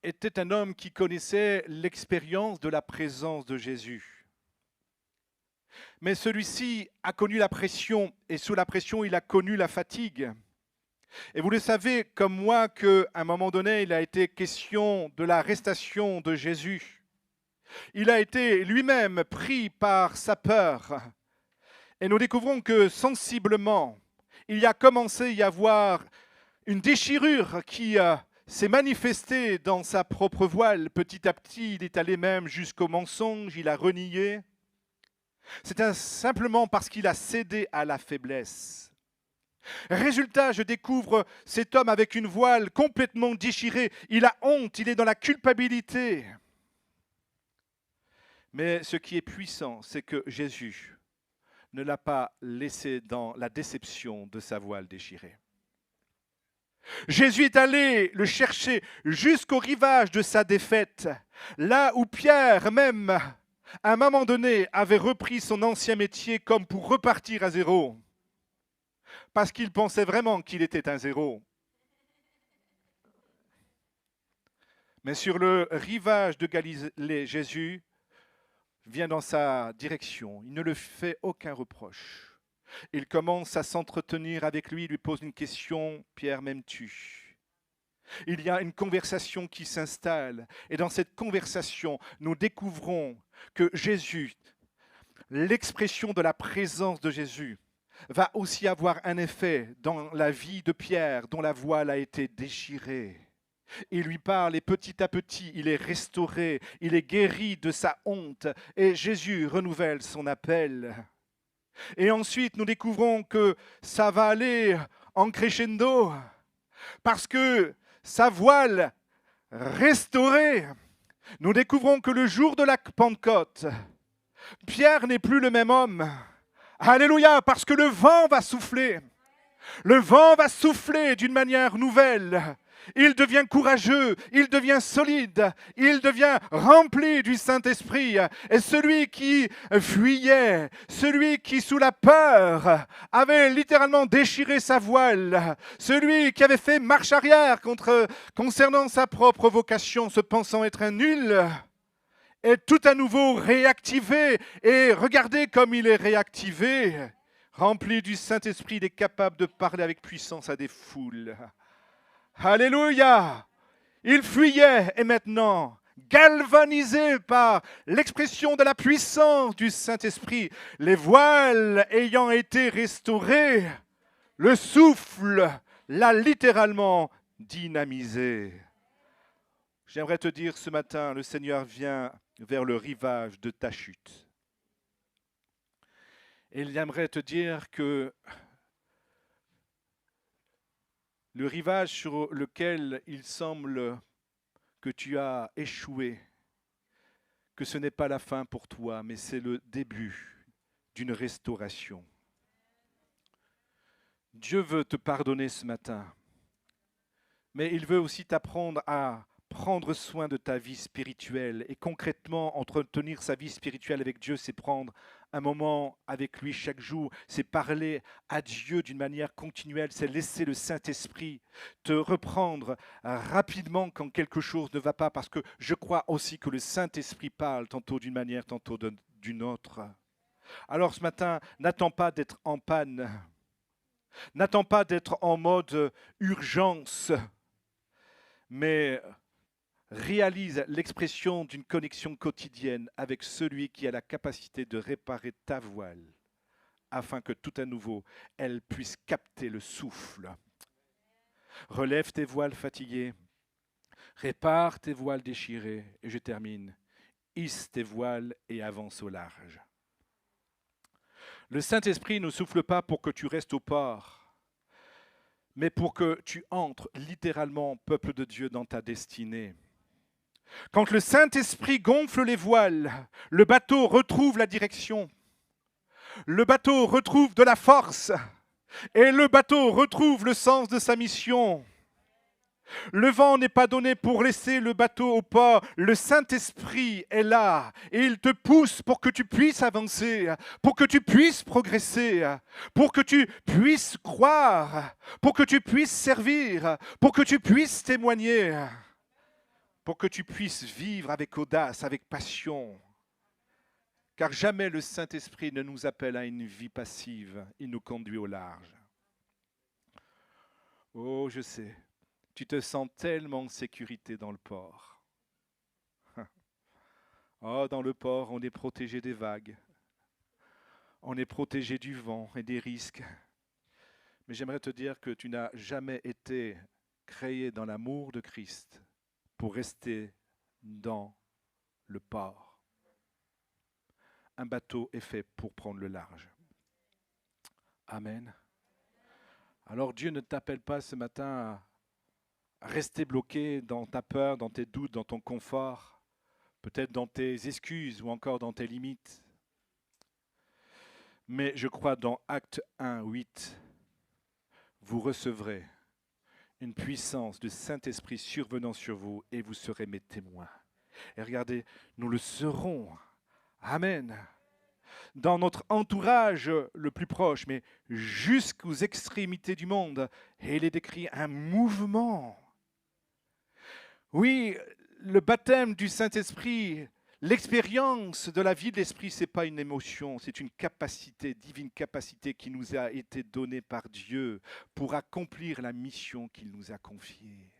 était un homme qui connaissait l'expérience de la présence de Jésus. Mais celui-ci a connu la pression, et sous la pression, il a connu la fatigue. Et vous le savez, comme moi, qu'à un moment donné, il a été question de l'arrestation de Jésus. Il a été lui-même pris par sa peur. Et nous découvrons que sensiblement, il y a commencé à y avoir une déchirure qui s'est manifestée dans sa propre voile. Petit à petit, il est allé même jusqu'au mensonge, il a renié. C'est simplement parce qu'il a cédé à la faiblesse. Résultat, je découvre cet homme avec une voile complètement déchirée. Il a honte, il est dans la culpabilité. Mais ce qui est puissant, c'est que Jésus ne l'a pas laissé dans la déception de sa voile déchirée. Jésus est allé le chercher jusqu'au rivage de sa défaite, là où Pierre même, à un moment donné, avait repris son ancien métier comme pour repartir à zéro, parce qu'il pensait vraiment qu'il était un zéro. Mais sur le rivage de Galilée, Jésus vient dans sa direction. Il ne lui fait aucun reproche. Il commence à s'entretenir avec lui, il lui pose une question, « Pierre, m'aimes-tu » Il y a une conversation qui s'installe. Et dans cette conversation, nous découvrons que Jésus, l'expression de la présence de Jésus, va aussi avoir un effet dans la vie de Pierre, dont la voile a été déchirée. Il lui parle et petit à petit, il est restauré, il est guéri de sa honte et Jésus renouvelle son appel. Et ensuite, nous découvrons que ça va aller en crescendo parce que sa voile restaurée, nous découvrons que le jour de la Pentecôte, Pierre n'est plus le même homme. Alléluia, parce que le vent va souffler. Le vent va souffler d'une manière nouvelle. Il devient courageux, il devient solide, il devient rempli du Saint-Esprit. Et celui qui fuyait, celui qui sous la peur avait littéralement déchiré sa voile, celui qui avait fait marche arrière concernant sa propre vocation, se pensant être un nul, est tout à nouveau réactivé. Et regardez comme il est réactivé. Rempli du Saint-Esprit, il est capable de parler avec puissance à des foules. Alléluia! Il fuyait et maintenant, galvanisé par l'expression de la puissance du Saint-Esprit, les voiles ayant été restaurées, le souffle l'a littéralement dynamisé. J'aimerais te dire ce matin, le Seigneur vient vers le rivage de ta chute. Et il aimerait te dire que le rivage sur lequel il semble que tu as échoué, que ce n'est pas la fin pour toi, mais c'est le début d'une restauration. Dieu veut te pardonner ce matin, mais il veut aussi t'apprendre à prendre soin de ta vie spirituelle. Et concrètement, entretenir sa vie spirituelle avec Dieu, c'est prendre un moment avec lui chaque jour, c'est parler à Dieu d'une manière continuelle, c'est laisser le Saint-Esprit te reprendre rapidement quand quelque chose ne va pas, parce que je crois aussi que le Saint-Esprit parle tantôt d'une manière, tantôt d'une autre. Alors ce matin, n'attends pas d'être en panne, n'attends pas d'être en mode urgence, mais réalise l'expression d'une connexion quotidienne avec celui qui a la capacité de réparer ta voile, afin que tout à nouveau, elle puisse capter le souffle. Relève tes voiles fatiguées, répare tes voiles déchirées, et je termine. Hisse tes voiles et avance au large. Le Saint-Esprit ne souffle pas pour que tu restes au port, mais pour que tu entres littéralement, peuple de Dieu, dans ta destinée. Quand le Saint-Esprit gonfle les voiles, le bateau retrouve la direction. Le bateau retrouve de la force et le bateau retrouve le sens de sa mission. Le vent n'est pas donné pour laisser le bateau au port. Le Saint-Esprit est là et il te pousse pour que tu puisses avancer, pour que tu puisses progresser, pour que tu puisses croire, pour que tu puisses servir, pour que tu puisses témoigner, pour que tu puisses vivre avec audace, avec passion. Car jamais le Saint-Esprit ne nous appelle à une vie passive, il nous conduit au large. Oh, je sais, tu te sens tellement en sécurité dans le port. Oh, dans le port, on est protégé des vagues, on est protégé du vent et des risques. Mais j'aimerais te dire que tu n'as jamais été créé dans l'amour de Christ pour rester dans le port. Un bateau est fait pour prendre le large. Amen. Alors Dieu ne t'appelle pas ce matin à rester bloqué dans ta peur, dans tes doutes, dans ton confort, peut-être dans tes excuses ou encore dans tes limites. Mais je crois dans Actes 1, 8, vous recevrez une puissance du Saint-Esprit survenant sur vous et vous serez mes témoins. Et regardez, nous le serons. Amen. Dans notre entourage le plus proche, mais jusqu'aux extrémités du monde. Et il est décrit un mouvement. Oui, le baptême du Saint-Esprit, l'expérience de la vie de l'Esprit, ce n'est pas une émotion, c'est une capacité, divine capacité qui nous a été donnée par Dieu pour accomplir la mission qu'il nous a confiée.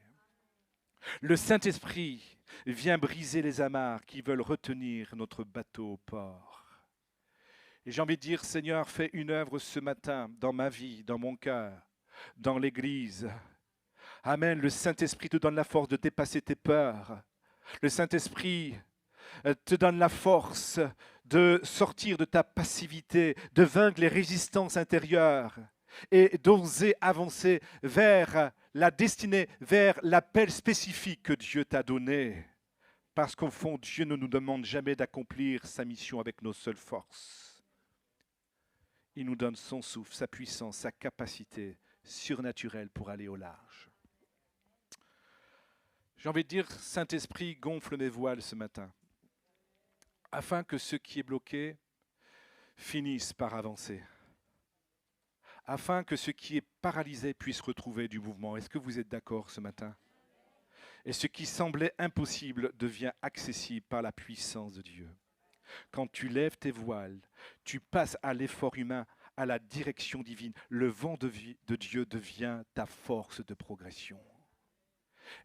Le Saint-Esprit vient briser les amarres qui veulent retenir notre bateau au port. Et j'ai envie de dire, Seigneur, fais une œuvre ce matin dans ma vie, dans mon cœur, dans l'Église. Amen. Le Saint-Esprit te donne la force de dépasser tes peurs. Le Saint-Esprit te donne la force de sortir de ta passivité, de vaincre les résistances intérieures et d'oser avancer vers la destinée, vers l'appel spécifique que Dieu t'a donné. Parce qu'au fond, Dieu ne nous demande jamais d'accomplir sa mission avec nos seules forces. il nous donne son souffle, sa puissance, sa capacité surnaturelle pour aller au large. J'ai envie de dire, Saint-Esprit, gonfle mes voiles ce matin, afin que ce qui est bloqué finisse par avancer, afin que ce qui est paralysé puisse retrouver du mouvement. Est-ce que vous êtes d'accord ce matin? Et ce qui semblait impossible devient accessible par la puissance de Dieu. Quand tu lèves tes voiles, tu passes à l'effort humain, à la direction divine. Le vent de Dieu devient ta force de progression.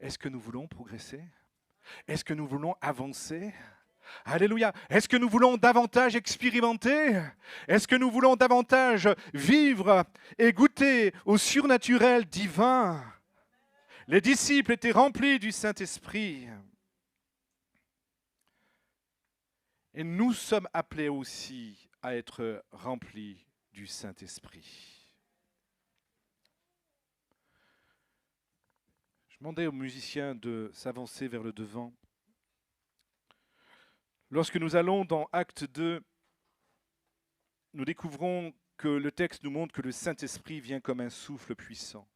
Est-ce que nous voulons progresser? Est-ce que nous voulons avancer? Alléluia. Est-ce que nous voulons davantage expérimenter? Est-ce que nous voulons davantage vivre et goûter au surnaturel divin? Les disciples étaient remplis du Saint-Esprit. Et nous sommes appelés aussi à être remplis du Saint-Esprit. Je demandais aux musiciens de s'avancer vers le devant. Lorsque nous allons dans Acte 2, nous découvrons que le texte nous montre que le Saint-Esprit vient comme un souffle puissant.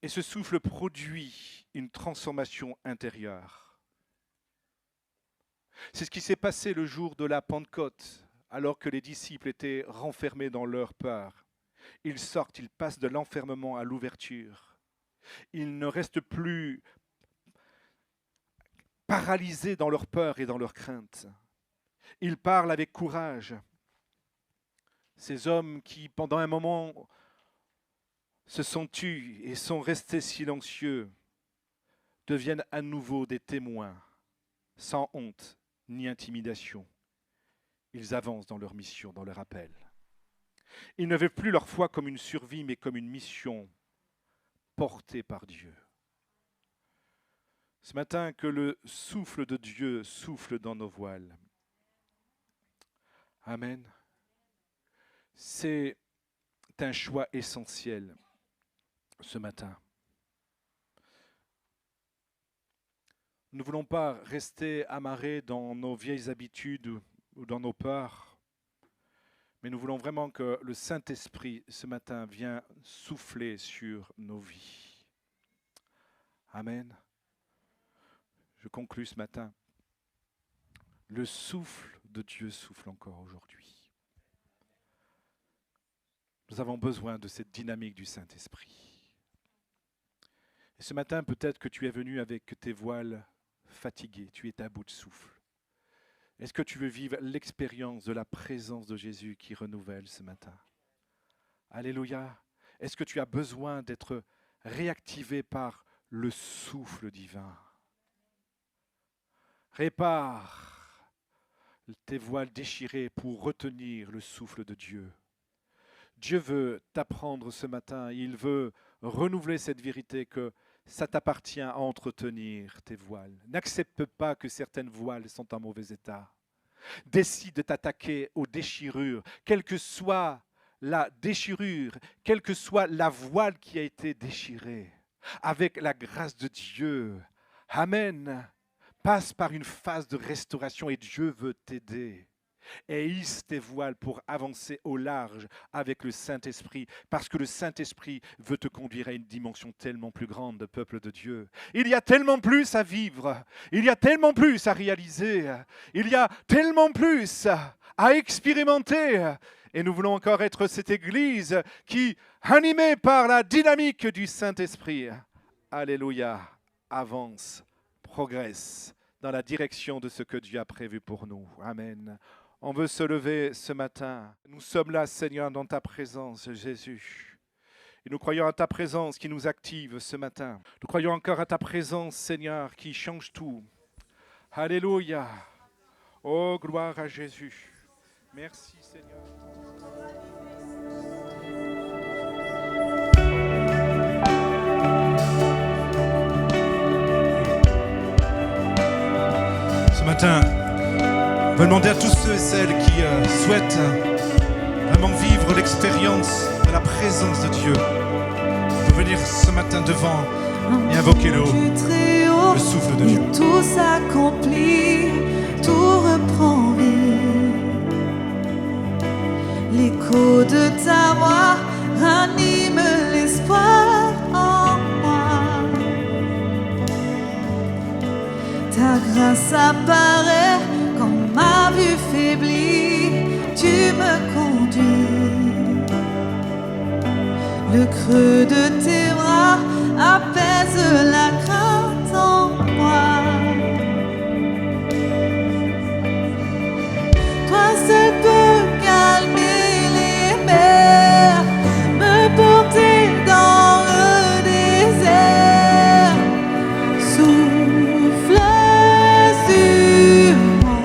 Et ce souffle produit une transformation intérieure. C'est ce qui s'est passé le jour de la Pentecôte, alors que les disciples étaient renfermés dans leur peur. Ils sortent, ils passent de l'enfermement à l'ouverture. Ils ne restent plus paralysés dans leur peur et dans leur crainte. Ils parlent avec courage. Ces hommes qui, pendant un moment, se sont tus et sont restés silencieux, deviennent à nouveau des témoins, sans honte ni intimidation. Ils avancent dans leur mission, dans leur appel. Ils ne vivent plus leur foi comme une survie, mais comme une mission portée par Dieu. Ce matin, que le souffle de Dieu souffle dans nos voiles. Amen. C'est un choix essentiel ce matin. Nous ne voulons pas rester amarrés dans nos vieilles habitudes ou dans nos peurs, mais nous voulons vraiment que le Saint-Esprit ce matin vienne souffler sur nos vies. Amen. Je conclus ce matin. Le souffle de Dieu souffle encore aujourd'hui. Nous avons besoin de cette dynamique du Saint-Esprit. Et ce matin, peut-être que tu es venu avec tes voiles fatigués, tu es à bout de souffle. Est-ce que tu veux vivre l'expérience de la présence de Jésus qui renouvelle ce matin? Alléluia. Est-ce que tu as besoin d'être réactivé par le souffle divin? Répare tes voiles déchirées pour retenir le souffle de Dieu. Dieu veut t'apprendre ce matin, il veut renouveler cette vérité que ça t'appartient à entretenir tes voiles. N'accepte pas que certaines voiles sont en mauvais état. Décide de t'attaquer aux déchirures, quelle que soit la déchirure, quelle que soit la voile qui a été déchirée. Avec la grâce de Dieu, Amen, passe par une phase de restauration et Dieu veut t'aider. Et hisse tes voiles pour avancer au large avec le Saint-Esprit, parce que le Saint-Esprit veut te conduire à une dimension tellement plus grande, peuple de Dieu. Il y a tellement plus à vivre, il y a tellement plus à réaliser, il y a tellement plus à expérimenter. Et nous voulons encore être cette Église qui, animée par la dynamique du Saint-Esprit, alléluia, avance, progresse dans la direction de ce que Dieu a prévu pour nous. Amen. On veut se lever ce matin. Nous sommes là, Seigneur, dans ta présence, Jésus. Et nous croyons à ta présence qui nous active ce matin. Nous croyons encore à ta présence, Seigneur, qui change tout. Alléluia. Oh, gloire à Jésus. Merci, Seigneur. Ce matin, on va demander à tous ceux et celles qui souhaitent vraiment vivre l'expérience de la présence de Dieu de venir ce matin devant et invoquer le souffle de Dieu. Tout s'accomplit, tout reprend vie. Ta grâce apparaît quand ma vue faiblit, tu me conduis. Le creux de tes bras apaise la crainte en moi. Toi seul peux calmer les mers, me porter dans le désert. Souffle sur moi,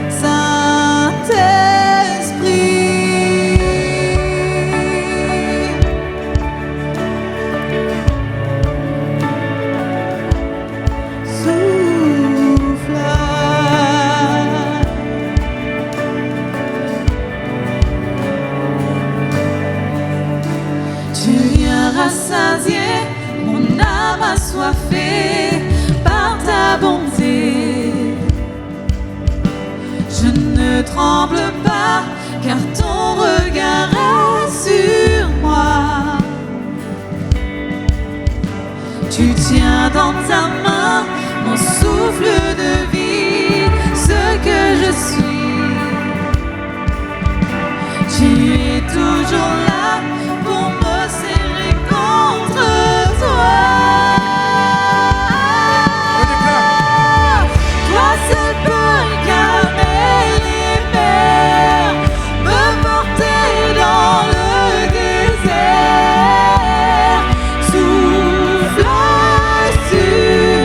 Saint-Esprit. Souffle. Tu viens rassasier mon âme assoiffée par ta bonté. Je ne tremble pas car ton regard est sur moi. Tu tiens dans ta main mon souffle de vie, ce que je suis. Tu es toujours là pour me serrer contre toi. On déclare. Toi seul peux calmer les mers, me porter dans le désert. Souffle sur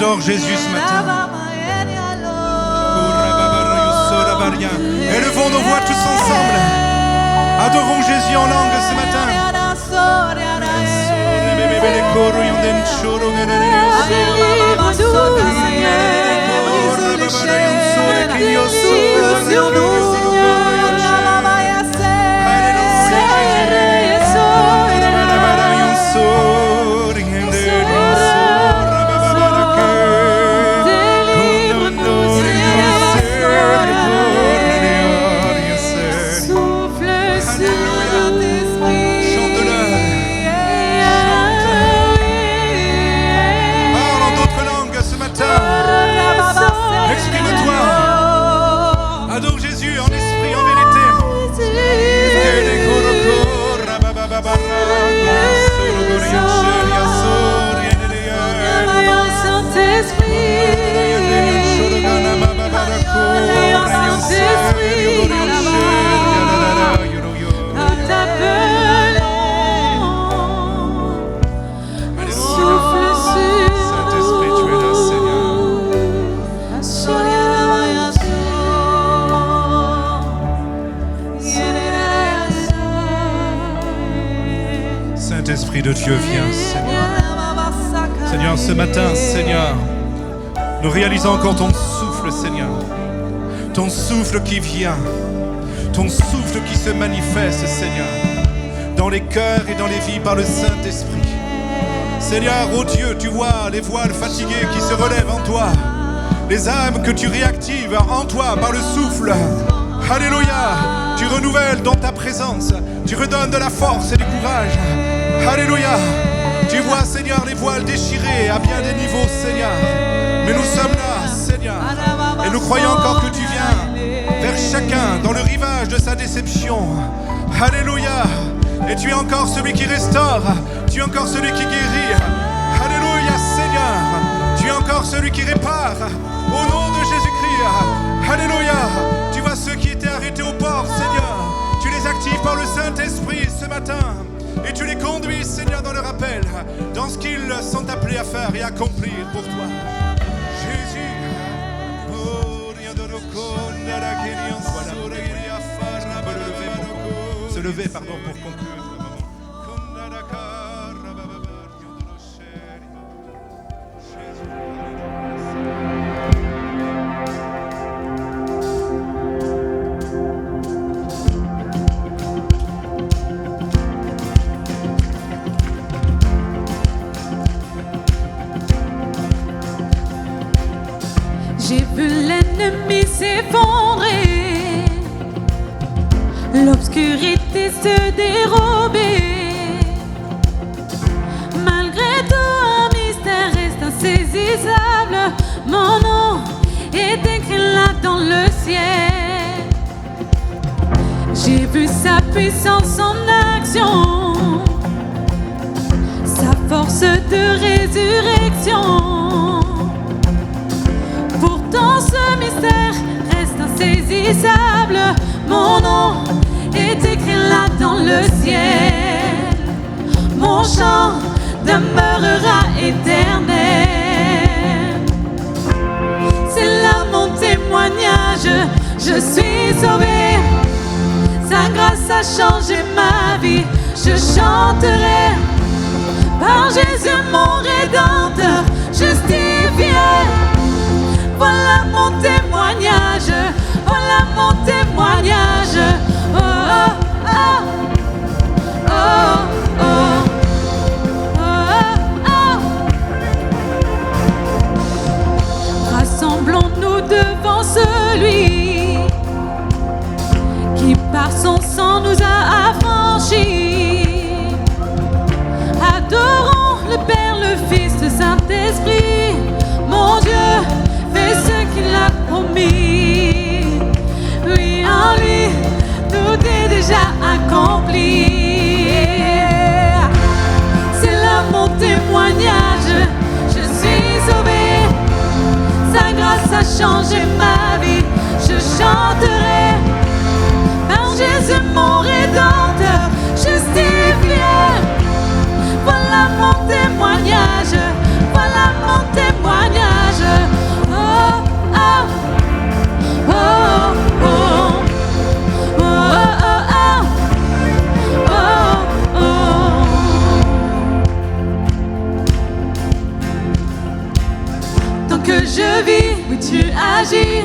adore Jésus ce matin. Élevons nos voix tous ensemble. Adorons Jésus en langue ce matin. Adore Jésus en esprit, en vérité. Saint-Esprit de Dieu, viens, Seigneur. Seigneur, ce matin, Seigneur, nous réalisons encore ton souffle, Seigneur. Ton souffle qui vient, ton souffle qui se manifeste, Seigneur, dans les cœurs et dans les vies par le Saint-Esprit. Seigneur, oh Dieu, tu vois les voiles fatiguées qui se relèvent en toi, les âmes que tu réactives en toi par le souffle. Alléluia, tu renouvelles dans ta présence, tu redonnes de la force et du courage. Alléluia, tu vois, Seigneur, les voiles déchirées à bien des niveaux, Seigneur. Mais nous sommes là, Seigneur, et nous croyons encore que tu viens vers chacun dans le rivage de sa déception. Alléluia, et tu es encore celui qui restaure, tu es encore celui qui guérit. Alléluia, Seigneur, tu es encore celui qui répare. Au nom de Jésus-Christ, alléluia, tu vois ceux qui étaient arrêtés aux portes, Seigneur, tu les actives par le Saint-Esprit ce matin. Et tu les conduis, Seigneur, dans le rappel, dans ce qu'ils sont appelés à faire et à accomplir pour toi. Jésus. Se lever, pardon, pour conclure. J'ai vu l'ennemi s'effondrer, l'obscurité se dérober. Malgré tout, un mystère reste insaisissable. Mon nom est écrit là dans le ciel. J'ai vu sa puissance en action, sa force de résurrection. Pourtant ce mystère reste insaisissable. Mon nom est écrit là dans le ciel. Mon chant demeurera éternel. C'est là mon témoignage, je suis sauvé. Sa grâce a changé ma vie, je chanterai par Jésus mon Rédempteur, justifié. Voilà mon témoignage, voilà mon témoignage. Oh, oh, oh, oh, oh, oh, oh. Rassemblons-nous devant celui qui par son sang nous a affranchis. Adorons le Père, le Fils, le Saint-Esprit. Mon Dieu fais ce qu'il a promis. Oui, en lui, tout est déjà accompli. C'est là mon témoignage, je suis sauvé. Sa grâce a changé ma vie, je chanterai par Jésus mon Rédempteur, justifié. Voilà mon témoignage, voilà mon témoignage. que je vis, oui tu agis.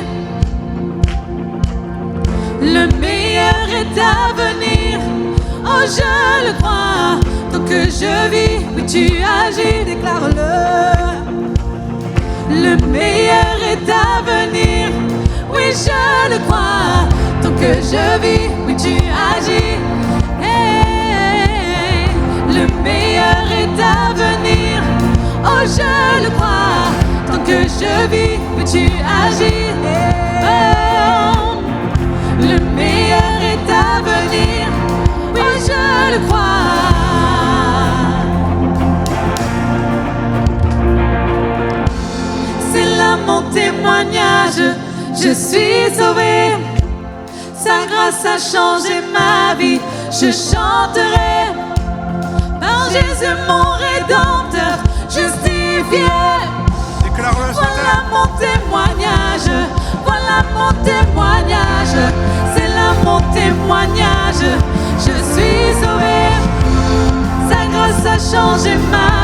Le meilleur est à venir, oh je le crois. Tant que je vis, oui tu agis, déclare-le. Le meilleur est à venir, oui je le crois. Tant que je vis, oui tu agis. Hey, le meilleur est à venir, oh je le crois. Tant que je vis, oui tu agis. Oh, le meilleur est à venir, oui je le crois. C'est là mon témoignage, je suis sauvé. Sa grâce a changé ma vie, je chanterai. Par Jésus mon Rédempteur, justifié. Déclare-le ce Voilà matin. mon témoignage, voilà mon témoignage. C'est là mon témoignage, je suis sauvé. Sa grâce a changé ma